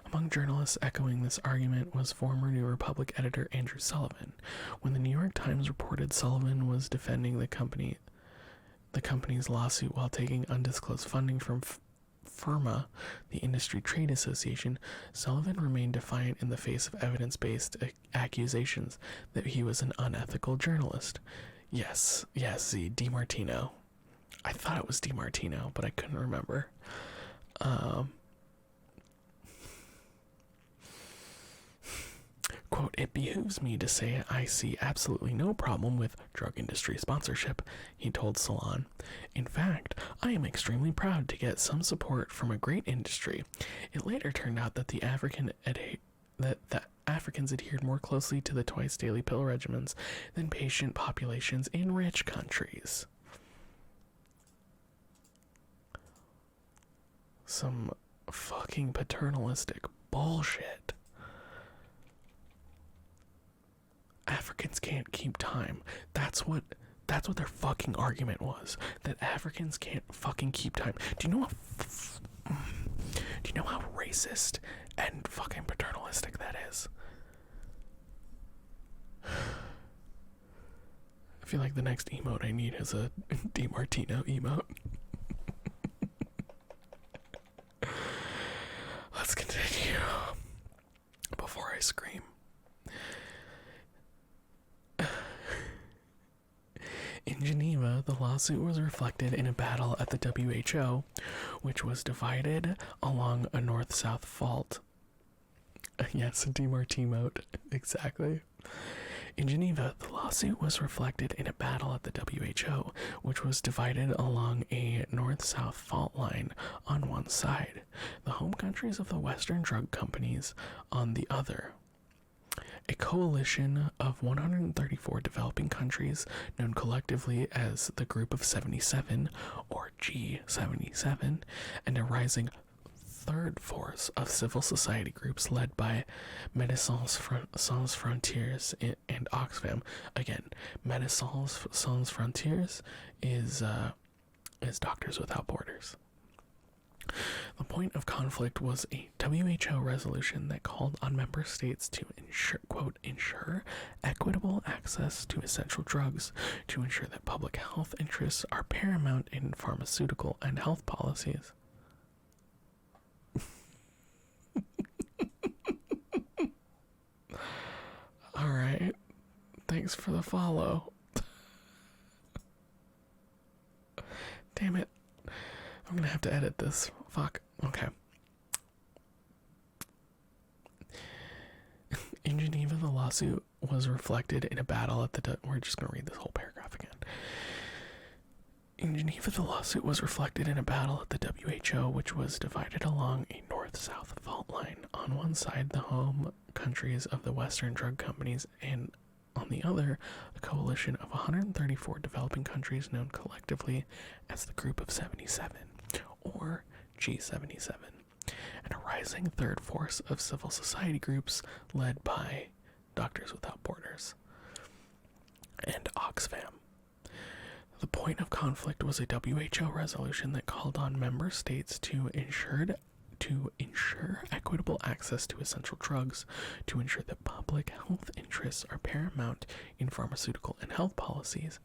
Among journalists echoing this argument was former New Republic editor Andrew Sullivan. When the New York Times reported Sullivan was defending the company's lawsuit while taking undisclosed funding from FIRMA, the Industry Trade Association, Sullivan remained defiant in the face of evidence-based accusations that he was an unethical journalist. Yes, DiMartino. I thought it was DiMartino, but I couldn't remember. Quote, "It behooves me to say I see absolutely no problem with drug industry sponsorship," he told Salon. "In fact, I am extremely proud to get some support from a great industry." It later turned out that the Africans adhered more closely to the twice-daily pill regimens than patient populations in rich countries. Some fucking paternalistic bullshit. Africans can't keep time. That's what their fucking argument was. That Africans can't fucking keep time. Do you know how racist and fucking paternalistic that is? I feel like the next emote I need is a DiMartino emote. Let's continue before I scream. In Geneva, the lawsuit was reflected in a battle at the WHO, which was divided along a north-south fault. Yes, a DiMartino, exactly. In Geneva, the lawsuit was reflected in a battle at the WHO, which was divided along a north-south fault line on one side, the home countries of the Western drug companies on the other. A coalition of 134 developing countries, known collectively as the Group of 77, or G77, and a rising third force of civil society groups led by Médecins Sans Frontières and Oxfam. Again, Médecins Sans Frontières is Doctors Without Borders. The point of conflict was a WHO resolution that called on member states to ensure equitable access to essential drugs, to ensure that public health interests are paramount in pharmaceutical and health policies. Alright, thanks for the follow. Damn it. I'm gonna have to edit this. Fuck. Okay. In Geneva, the lawsuit was reflected in a battle at the... We're just going to read this whole paragraph again. In Geneva, the lawsuit was reflected in a battle at the WHO, which was divided along a north-south fault line. On one side, the home countries of the Western drug companies, and on the other, a coalition of 134 developing countries known collectively as the Group of 77, or G77, and a rising third force of civil society groups led by Doctors Without Borders and Oxfam. The point of conflict was a WHO resolution that called on member states to ensure equitable access to essential drugs, to ensure that public health interests are paramount in pharmaceutical and health policies,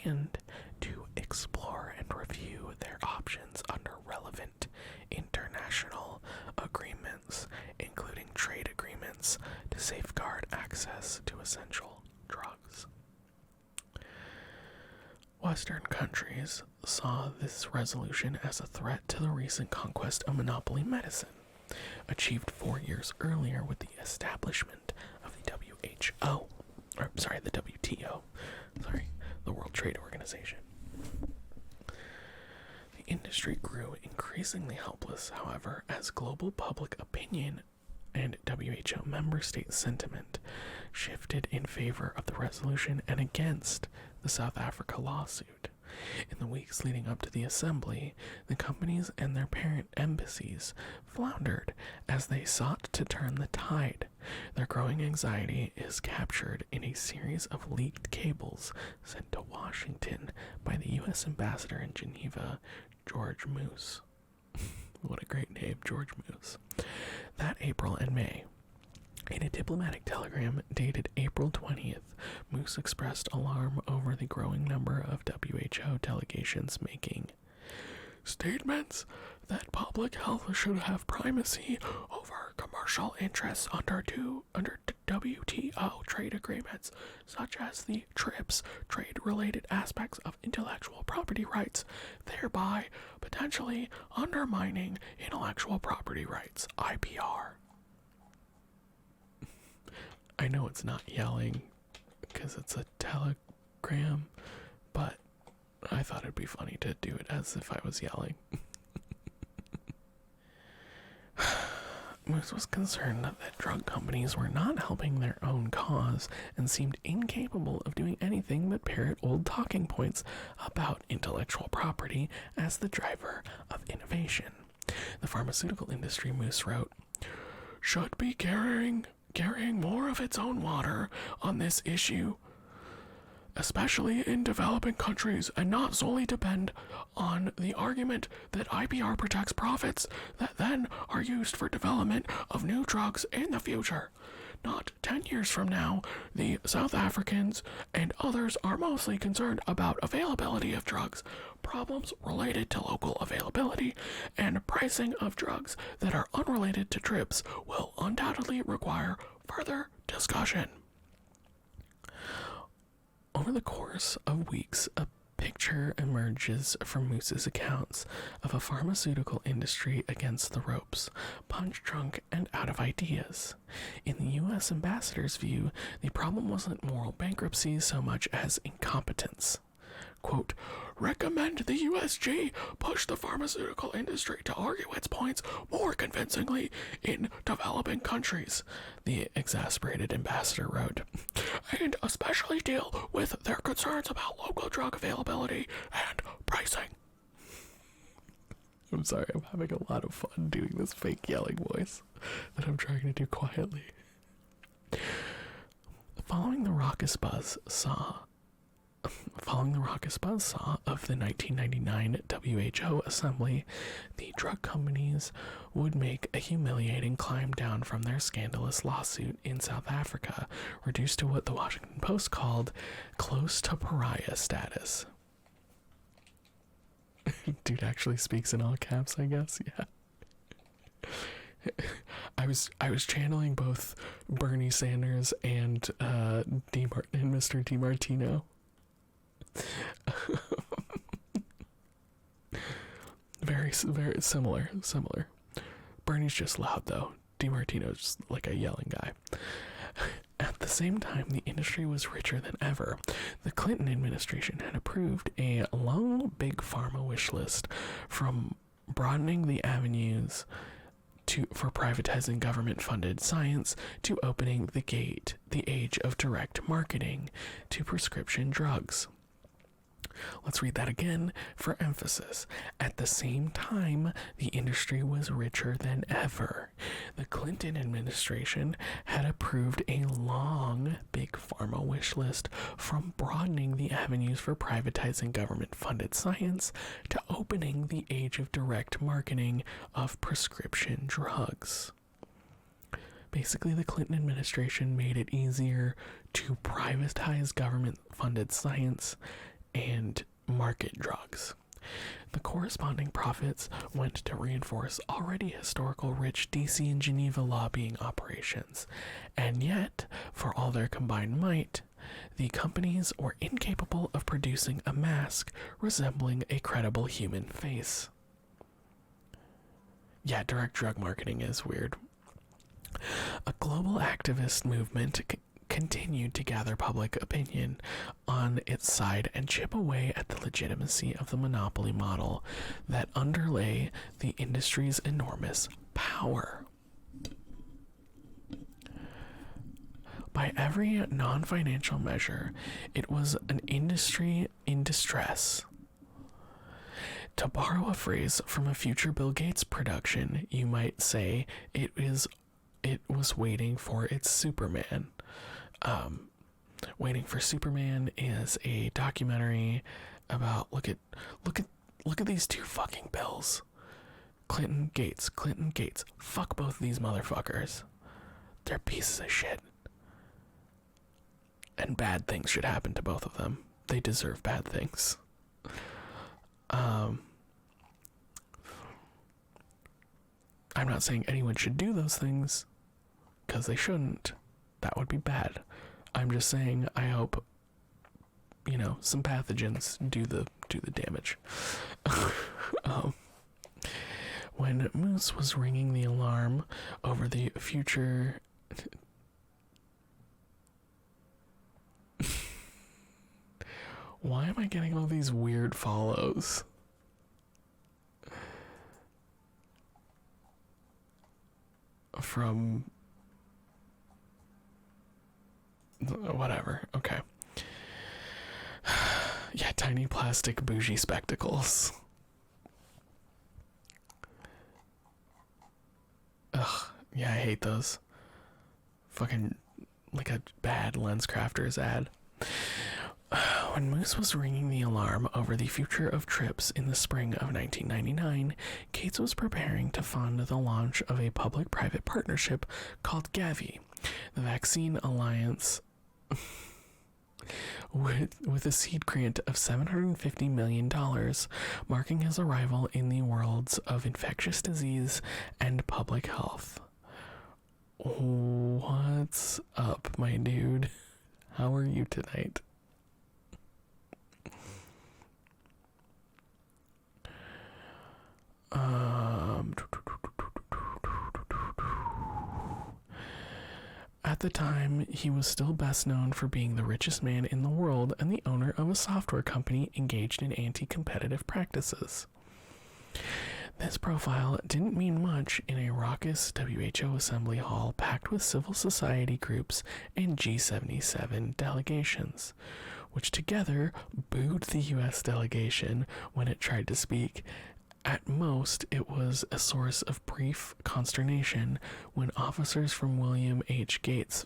and to explore and review their options under relevant international agreements, including trade agreements, to safeguard access to essential drugs. Western countries saw this resolution as a threat to the recent conquest of monopoly medicine, achieved 4 years earlier with the establishment of the WTO, the World Trade Organization. The industry grew increasingly helpless, however, as global public opinion and WHO member state sentiment shifted in favor of the resolution and against the South Africa lawsuit. In the weeks leading up to the assembly, the companies and their parent embassies floundered as they sought to turn the tide. Their growing anxiety is captured in a series of leaked cables sent to Washington by the U.S. ambassador in Geneva, George Moose. What a great name, George Moose. That April and May. In a diplomatic telegram dated April 20th, Moose expressed alarm over the growing number of WHO delegations making statements that public health should have primacy over commercial interests under WTO trade agreements, such as the TRIPS, trade-related aspects of intellectual property rights, thereby potentially undermining intellectual property rights, IPR. I know it's not yelling because it's a telegram, but I thought it'd be funny to do it as if I was yelling. Moose was concerned that drug companies were not helping their own cause and seemed incapable of doing anything but parrot old talking points about intellectual property as the driver of innovation. The pharmaceutical industry, Moose wrote, should be carrying more of its own water on this issue, especially in developing countries, and not solely depend on the argument that IPR protects profits that then are used for development of new drugs in the future. Not 10 years from now, the South Africans and others are mostly concerned about availability of drugs, problems related to local availability, and pricing of drugs that are unrelated to TRIPS will undoubtedly require further discussion. Over the course of weeks, a picture emerges from Moose's accounts of a pharmaceutical industry against the ropes, punch-drunk and out of ideas. In the U.S. ambassador's view, the problem wasn't moral bankruptcy so much as incompetence. Quote, recommend the USG push the pharmaceutical industry to argue its points more convincingly in developing countries, the exasperated ambassador wrote, and especially deal with their concerns about local drug availability and pricing. I'm sorry, I'm having a lot of fun doing this fake yelling voice that I'm trying to do quietly. Following the raucous buzz saw of the 1999 WHO assembly, the drug companies would make a humiliating climb down from their scandalous lawsuit in South Africa, reduced to what the Washington Post called close to pariah status. Dude actually speaks in all caps, I guess. Yeah. I was channeling both Bernie Sanders and Mr. DiMartino. very similar. Bernie's just loud though. DiMartino's just like a yelling guy. same time, the industry was richer than ever. The Clinton administration had approved a long big pharma wish list, from broadening the avenues for privatizing government-funded science to opening the age of direct marketing to prescription drugs. Let's read that again for emphasis. At the same time, the industry was richer than ever. The Clinton administration had approved a long big pharma wish list, from broadening the avenues for privatizing government-funded science to opening the age of direct marketing of prescription drugs. Basically, the Clinton administration made it easier to privatize government-funded science and market drugs. The corresponding profits went to reinforce already historical rich DC and Geneva lobbying operations, and yet, for all their combined might, the companies were incapable of producing a mask resembling a credible human face. Yeah, direct drug marketing is weird. A global activist movement continued to gather public opinion on its side and chip away at the legitimacy of the monopoly model that underlay the industry's enormous power. By every non-financial measure, it was an industry in distress. To borrow a phrase from a future Bill Gates production, you might say it was waiting for its Superman. Waiting for Superman is a documentary about look at these two fucking bills. Clinton Gates. Fuck both of these motherfuckers. They're pieces of shit. And bad things should happen to both of them. They deserve bad things. I'm not saying anyone should do those things, because they shouldn't. That would be bad. I'm just saying I hope, some pathogens do the damage. When Moose was ringing the alarm over the future... Why am I getting all these weird follows? From... whatever, okay. Yeah, tiny plastic bougie spectacles. Ugh, yeah, I hate those. Fucking like a bad LensCrafters ad. When Moose was ringing the alarm over the future of trips in the spring of 1999, Gates was preparing to fund the launch of a public-private partnership called Gavi, the Vaccine Alliance, with a seed grant of $750 million, marking his arrival in the worlds of infectious disease and public health. What's up, my dude? How are you tonight? At the time, he was still best known for being the richest man in the world and the owner of a software company engaged in anti-competitive practices. This profile didn't mean much in a raucous WHO assembly hall packed with civil society groups and G77 delegations, which together booed the US delegation when it tried to speak. At most, it was a source of brief consternation when officers from the William H. Gates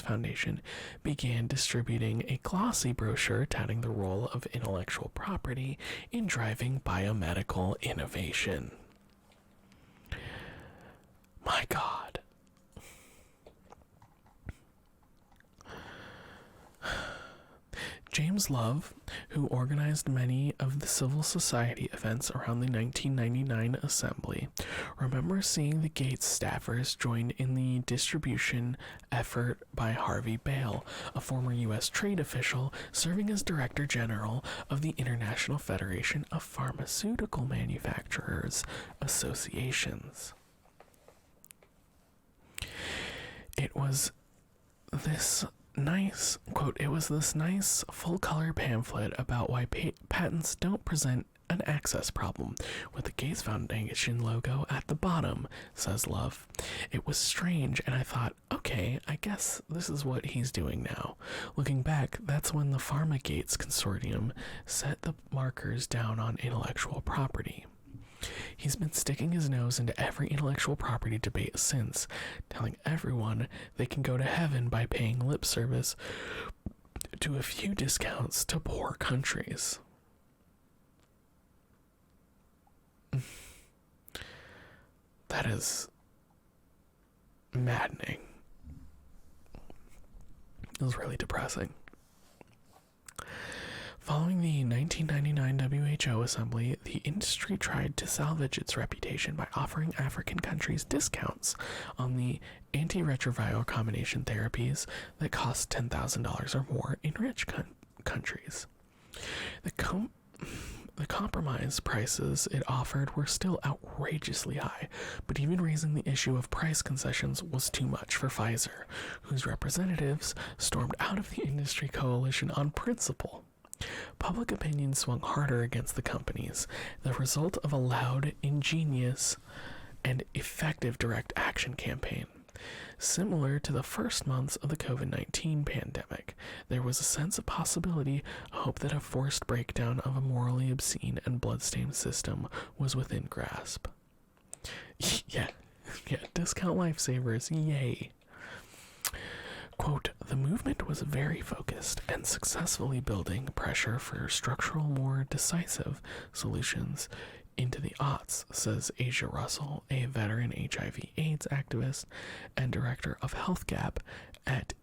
Foundation began distributing a glossy brochure touting the role of intellectual property in driving biomedical innovation. My God. James Love, who organized many of the civil society events around the 1999 assembly, remembers seeing the Gates staffers join in the distribution effort by Harvey Bale, a former U.S. trade official serving as Director General of the International Federation of Pharmaceutical Manufacturers Associations. It was this nice quote, it was this nice full color pamphlet about why patents don't present an access problem with the Gates Foundation logo at the bottom, says Love. It was strange, and I thought, okay, I guess this is what he's doing now. Looking back, that's when the PharmaGates Consortium set the markers down on intellectual property. He's been sticking his nose into every intellectual property debate since, telling everyone they can go to heaven by paying lip service to a few discounts to poor countries. That is maddening. It was really depressing. Following the 1999 WHO assembly, the industry tried to salvage its reputation by offering African countries discounts on the antiretroviral combination therapies that cost $10,000 or more in rich countries. The compromise prices it offered were still outrageously high, but even raising the issue of price concessions was too much for Pfizer, whose representatives stormed out of the industry coalition on principle. Public opinion swung harder against the companies, the result of a loud, ingenious, and effective direct action campaign. Similar to the first months of the COVID-19 pandemic, there was a sense of possibility, a hope that a forced breakdown of a morally obscene and bloodstained system was within grasp. yeah, discount lifesavers, yay. Quote, the movement was very focused and successfully building pressure for structural, more decisive solutions into the aughts, says Asia Russell, a veteran HIV/AIDS activist and director of Health Gap at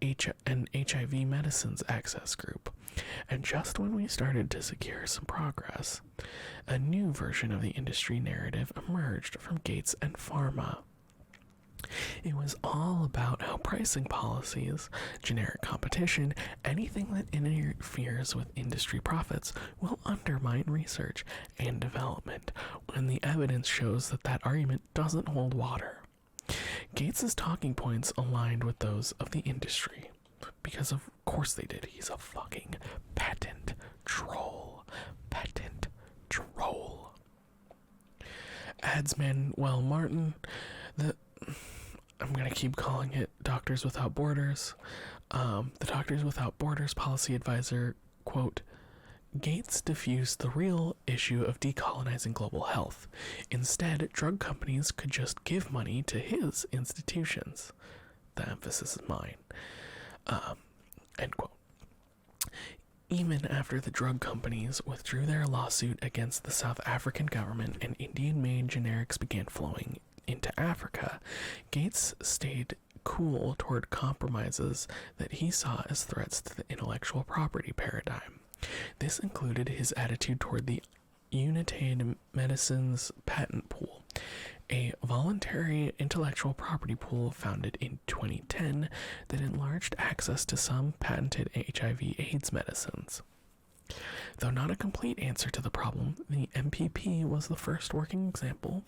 an HIV Medicines Access Group. And just when we started to secure some progress, a new version of the industry narrative emerged from Gates and Pharma. It was all about how pricing policies, generic competition, anything that interferes with industry profits will undermine research and development, when the evidence shows that that argument doesn't hold water. Gates's talking points aligned with those of the industry, because of course they did. He's a fucking patent troll. Patent troll. Adds Manuel Martin, I'm going to keep calling it Doctors Without Borders. The Doctors Without Borders policy advisor, quote, Gates diffused the real issue of decolonizing global health. Instead, drug companies could just give money to his institutions. The emphasis is mine. End quote. Even after the drug companies withdrew their lawsuit against the South African government and Indian-made generics began flowing into Africa, Gates stayed cool toward compromises that he saw as threats to the intellectual property paradigm. This included his attitude toward the United Medicines Patent Pool, a voluntary intellectual property pool founded in 2010 that enlarged access to some patented HIV/AIDS medicines. Though not a complete answer to the problem, the MPP was the first working example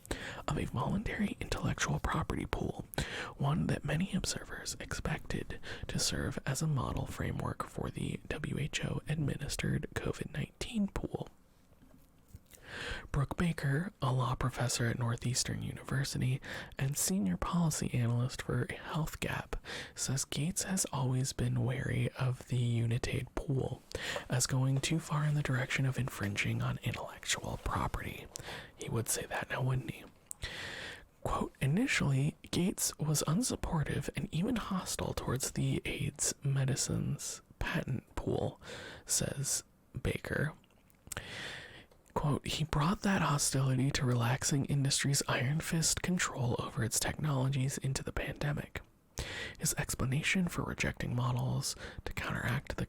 of a voluntary intellectual property pool, one that many observers expected to serve as a model framework for the WHO-administered COVID-19 pool. Brooke Baker, a law professor at Northeastern University and senior policy analyst for Health Gap, says Gates has always been wary of the Unitaid pool as going too far in the direction of infringing on intellectual property. He would say that now, wouldn't he? Quote, initially, Gates was unsupportive and even hostile towards the AIDS medicines patent pool, says Baker. Quote, he brought that hostility to relaxing industry's iron fist control over its technologies into the pandemic. His explanation for rejecting models to counteract the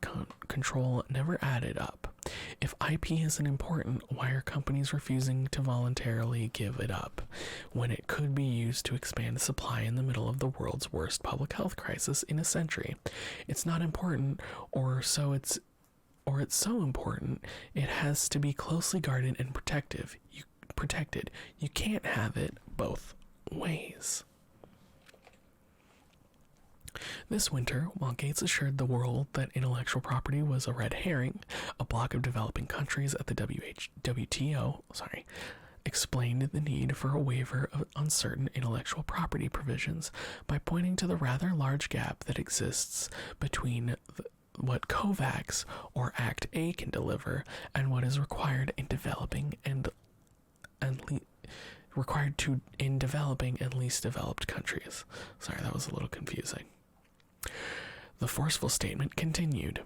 control never added up. If IP isn't important, why are companies refusing to voluntarily give it up when it could be used to expand supply in the middle of the world's worst public health crisis in a century? It's not important, or it's so important, it has to be closely guarded and protected. You can't have it both ways. This winter, while Gates assured the world that intellectual property was a red herring, a bloc of developing countries at the WTO, explained the need for a waiver of uncertain intellectual property provisions by pointing to the rather large gap that exists between what COVAX or Act A can deliver and what is required in developing and least developed countries. Sorry, that was a little confusing. The forceful statement continued.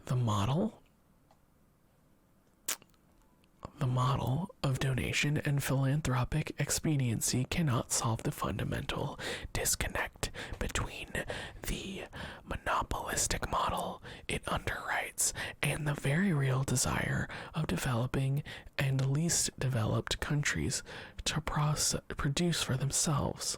The model of donation and philanthropic expediency cannot solve the fundamental disconnect between the monopolistic model it underwrites and the very real desire of developing and least developed countries to produce for themselves.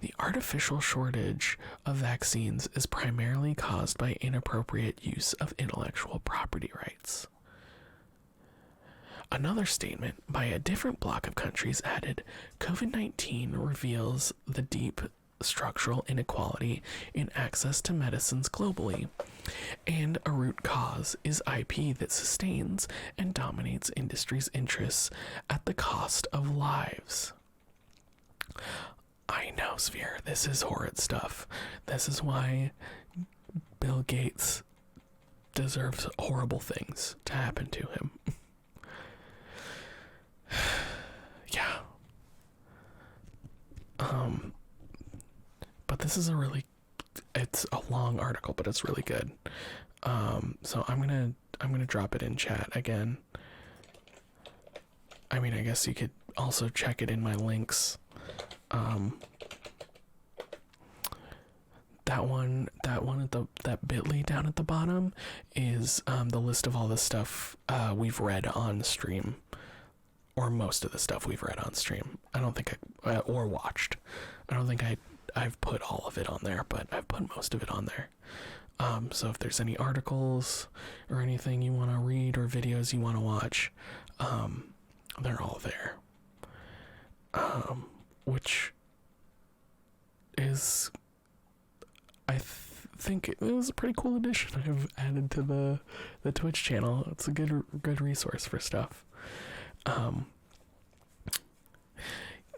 The artificial shortage of vaccines is primarily caused by inappropriate use of intellectual property rights. Another statement by a different bloc of countries added, COVID-19 reveals the deep structural inequality in access to medicines globally, and a root cause is IP that sustains and dominates industry's interests at the cost of lives. I know, Sphere, this is horrid stuff. This is why Bill Gates deserves horrible things to happen to him. Yeah. But this is it's a long article, but it's really good. So I'm gonna drop it in chat again. I mean, I guess you could also check it in my links. That bit.ly down at the bottom is the list of all the stuff we've read on stream, or most of the stuff we've read on stream. I don't think or watched. I don't think I've put all of it on there, but I've put most of it on there. So if there's any articles or anything you want to read or videos you want to watch, they're all there. Which is, I think it was a pretty cool addition I've added to the Twitch channel. It's a good resource for stuff.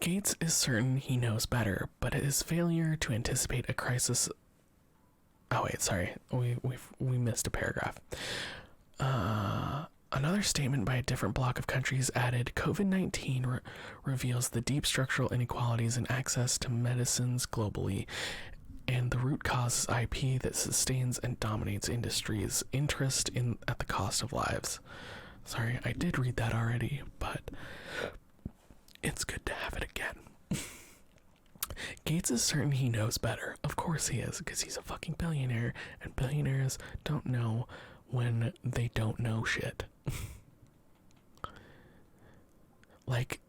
Gates is certain he knows better, but his failure to anticipate a crisis. Oh wait, sorry, we missed a paragraph. Another statement by a different bloc of countries added, COVID-19 reveals the deep structural inequalities in access to medicines globally, and the root cause is IP that sustains and dominates industry's interest at the cost of lives. Sorry, I did read that already, but it's good to have it again. Gates is certain he knows better. Of course he is, because he's a fucking billionaire, and billionaires don't know when they don't know shit. Like,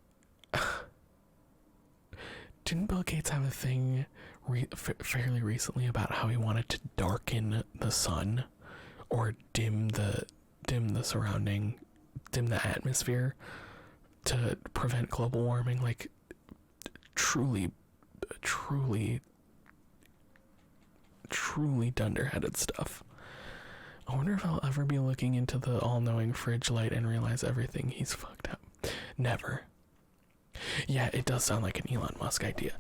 didn't Bill Gates have a thing fairly recently about how he wanted to darken the sun or dim the atmosphere to prevent global warming? Like, truly dunderheaded stuff. I wonder if I'll ever be looking into the all-knowing fridge light and realize everything he's fucked up. Never. Yeah, it does sound like an Elon Musk idea.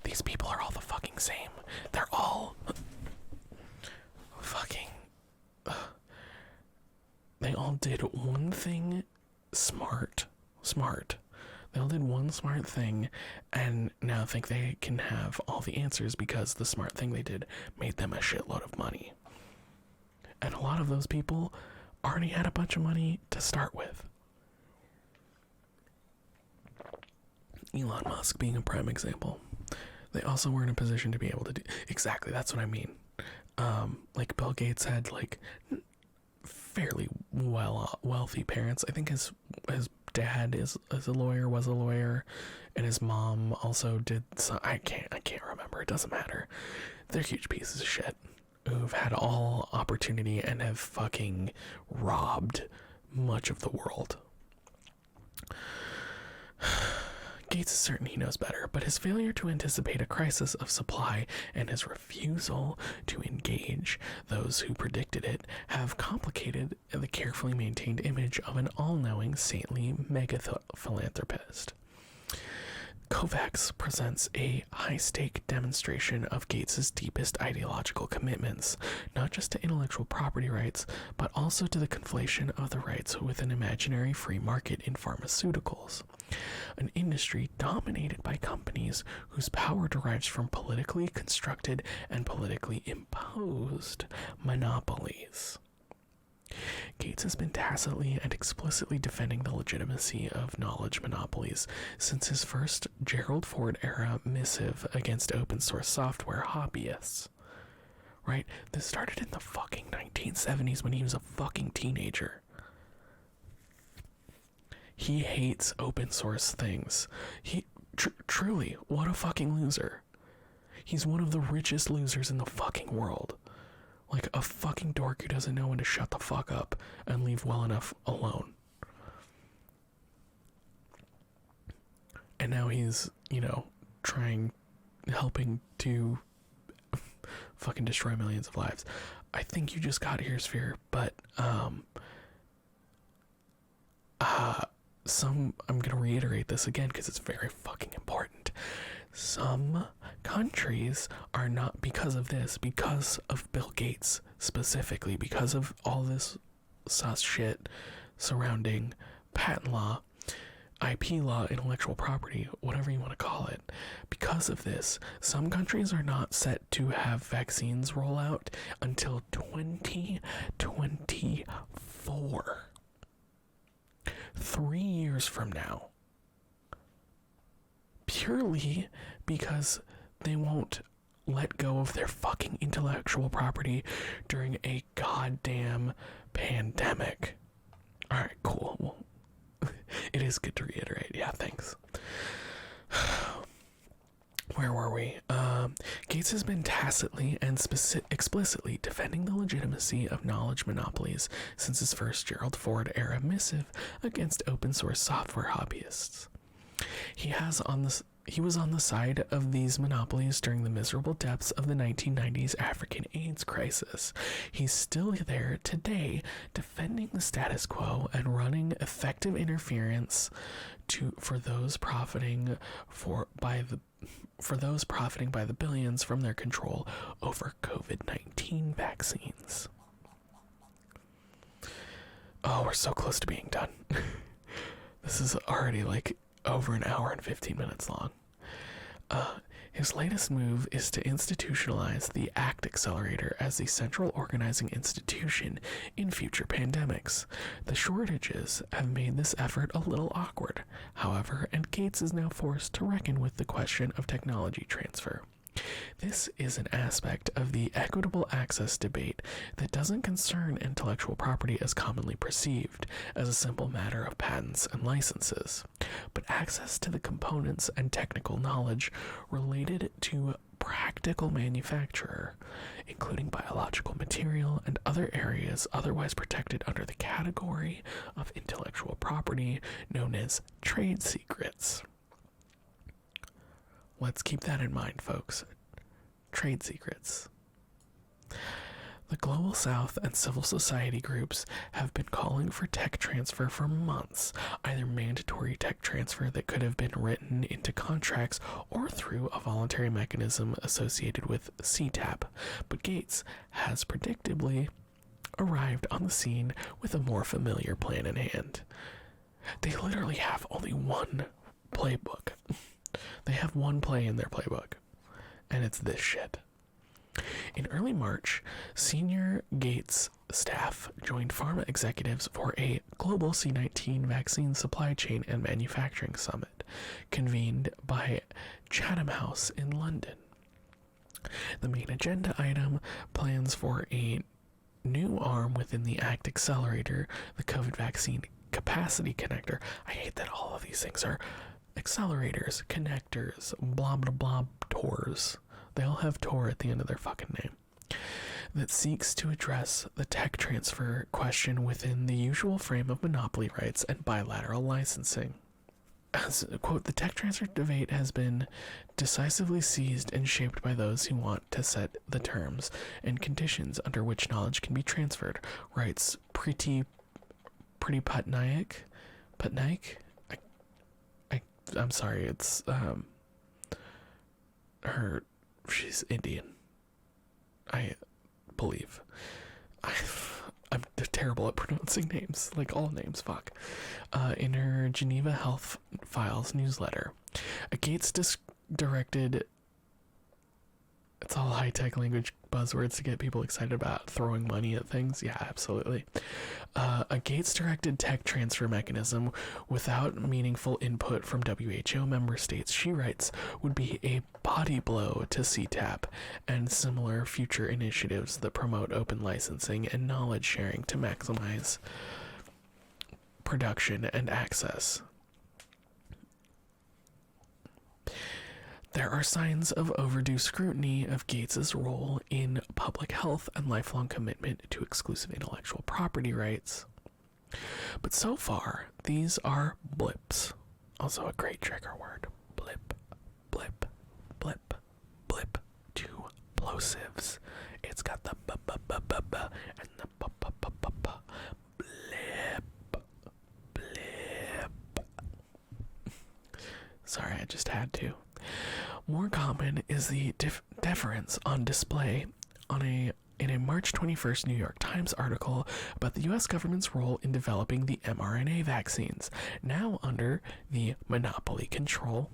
These people are all the fucking same. They're all fucking... They all did one thing smart. They all did one smart thing and now think they can have all the answers because the smart thing they did made them a shitload of money. And a lot of those people already had a bunch of money to start with. Elon Musk being a prime example. They also were in a position to be able to do... Exactly, that's what I mean. Like Bill Gates had like fairly wealthy parents. I think his dad was a lawyer, and his mom also did some, I can't remember, it doesn't matter. They're huge pieces of shit who've had all opportunity and have fucking robbed much of the world. Gates is certain he knows better, but his failure to anticipate a crisis of supply and his refusal to engage those who predicted it have complicated the carefully maintained image of an all-knowing, saintly mega-philanthropist. COVAX presents a high-stake demonstration of Gates's deepest ideological commitments, not just to intellectual property rights, but also to the conflation of the rights with an imaginary free market in pharmaceuticals, an industry dominated by companies whose power derives from politically constructed and politically imposed monopolies. Gates has been tacitly and explicitly defending the legitimacy of knowledge monopolies since his first Gerald Ford-era missive against open-source software hobbyists. Right? This started in the fucking 1970s when he was a fucking teenager. He hates open-source things. Truly, what a fucking loser. He's one of the richest losers in the fucking world. Like a fucking dork who doesn't know when to shut the fuck up and leave well enough alone. And now he's, helping to fucking destroy millions of lives. I think you just got here, Sphere, but, I'm gonna reiterate this again because it's very fucking important. Some countries are not, because of this, because of Bill Gates specifically, because of all this sus shit surrounding patent law, IP law, intellectual property, whatever you want to call it. Because of this, some countries are not set to have vaccines roll out until 2024. 3 years from now. Purely because they won't let go of their fucking intellectual property during a goddamn pandemic. Alright, cool. Well, it is good to reiterate. Yeah, thanks. Where were we? Gates has been tacitly and explicitly defending the legitimacy of knowledge monopolies since his first Gerald Ford-era missive against open-source software hobbyists. He was on the side of these monopolies during the miserable depths of the 1990s African AIDS crisis. He's still there today, defending the status quo and running effective interference for those profiting by the billions from their control over COVID-19 vaccines. Oh, we're so close to being done. This is already like over an hour and 15 minutes long. His latest move is to institutionalize the ACT Accelerator as the central organizing institution in future pandemics. The shortages have made this effort a little awkward, however, and Gates is now forced to reckon with the question of technology transfer. This is an aspect of the equitable access debate that doesn't concern intellectual property as commonly perceived, as a simple matter of patents and licenses, but access to the components and technical knowledge related to practical manufacture, including biological material and other areas otherwise protected under the category of intellectual property known as trade secrets. Let's keep that in mind, folks. Trade secrets. The Global South and civil society groups have been calling for tech transfer for months, either mandatory tech transfer that could have been written into contracts or through a voluntary mechanism associated with CTAP. But Gates has predictably arrived on the scene with a more familiar plan in hand. They literally have only one playbook. They have one play in their playbook, and it's this shit. In early March, senior Gates staff joined pharma executives for a global C-19 vaccine supply chain and manufacturing summit, convened by Chatham House in London. The main agenda item plans for a new arm within the ACT Accelerator, the COVID vaccine capacity connector. I hate that all of these things are accelerators, connectors, blah blah blah, TORs. They all have TOR at the end of their fucking name. That seeks to address the tech transfer question within the usual frame of monopoly rights and bilateral licensing. As, quote, the tech transfer debate has been decisively seized and shaped by those who want to set the terms and conditions under which knowledge can be transferred, writes Pretty Patnaik. I'm sorry, it's she's Indian, I believe. I'm terrible at pronouncing names, like all names, fuck. In her Geneva Health Files newsletter, a Gates directed, it's all high-tech language buzzwords to get people excited about throwing money at things. Yeah, absolutely. A Gates-directed tech transfer mechanism without meaningful input from WHO member states, she writes, would be a body blow to CTAP and similar future initiatives that promote open licensing and knowledge sharing to maximize production and access. There are signs of overdue scrutiny of Gates's role in public health and lifelong commitment to exclusive intellectual property rights. But so far, these are blips. Also a great trigger word. Blip, blip, blip, blip. Two plosives. It's got the b-b-b-b-b and the b-b-b-b-b. Blip, blip. Sorry, I just had to. More common is the deference on display in a March 21st New York Times article about the U.S. government's role in developing the mRNA vaccines, now under the monopoly control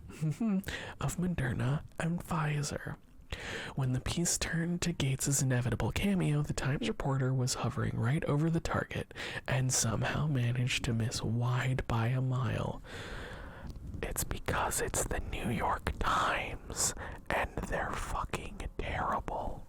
of Moderna and Pfizer. When the piece turned to Gates's inevitable cameo, the Times reporter was hovering right over the target and somehow managed to miss wide by a mile. It's because it's the New York Times, and they're fucking terrible.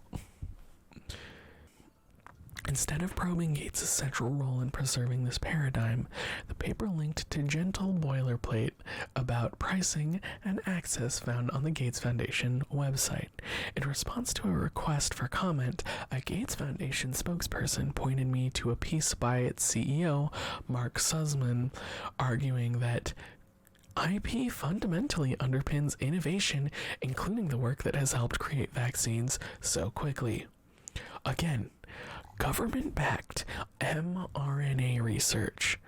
Instead of probing Gates' central role in preserving this paradigm, the paper linked to gentle boilerplate about pricing and access found on the Gates Foundation website. In response to a request for comment, a Gates Foundation spokesperson pointed me to a piece by its CEO, Mark Sussman, arguing that IP fundamentally underpins innovation, including the work that has helped create vaccines so quickly. Again, government-backed mRNA research.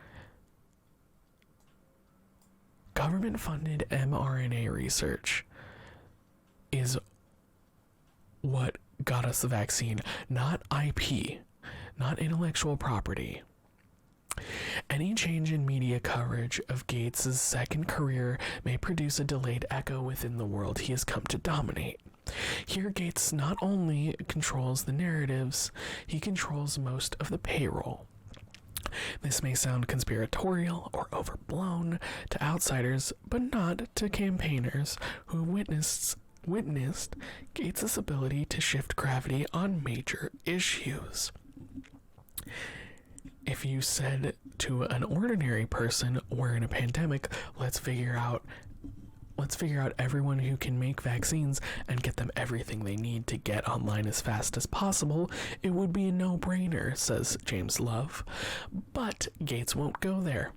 Government-funded mRNA research is what got us the vaccine, not IP, not intellectual property. Any change in media coverage of Gates's second career may produce a delayed echo within the world he has come to dominate. Here, Gates not only controls the narratives, he controls most of the payroll. This may sound conspiratorial or overblown to outsiders, but not to campaigners who witnessed Gates's ability to shift gravity on major issues. If you said to an ordinary person, we're in a pandemic, let's figure out everyone who can make vaccines and get them everything they need to get online as fast as possible, it would be a no-brainer, says James Love. But Gates won't go there.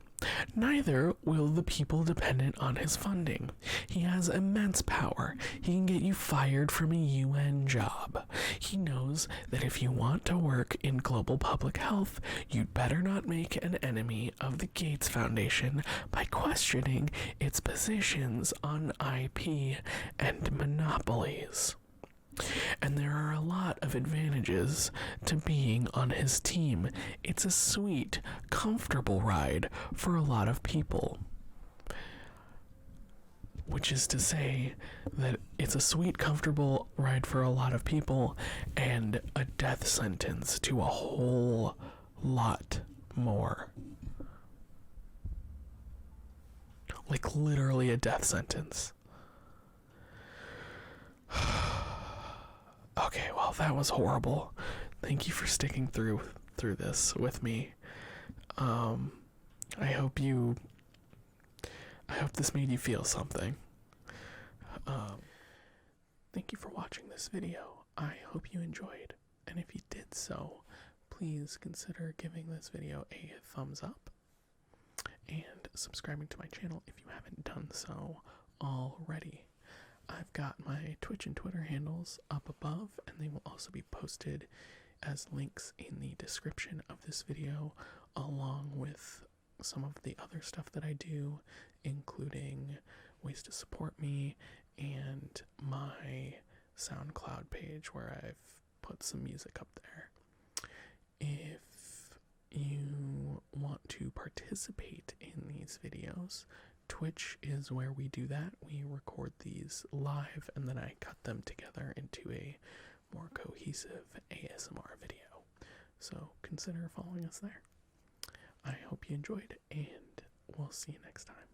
Neither will the people dependent on his funding. He has immense power. He can get you fired from a UN job. He knows that if you want to work in global public health, you'd better not make an enemy of the Gates Foundation by questioning its positions on IP and monopolies. And there are a lot of advantages to being on his team. It's a sweet, comfortable ride for a lot of people. Which is to say that it's a sweet, comfortable ride for a lot of people and a death sentence to a whole lot more. Like literally a death sentence. Okay, well, that was horrible. Thank you for sticking through this with me. I hope this made you feel something. Thank you for watching this video. I hope you enjoyed. And if you did so, please consider giving this video a thumbs up and subscribing to my channel if you haven't done so already. I've got my Twitch and Twitter handles up above, and they will also be posted as links in the description of this video, along with some of the other stuff that I do, including ways to support me and my SoundCloud page where I've put some music up there. If you want to participate in these videos, Twitch is where we do that. We record these live and then I cut them together into a more cohesive ASMR video. So consider following us there. I hope you enjoyed, and we'll see you next time.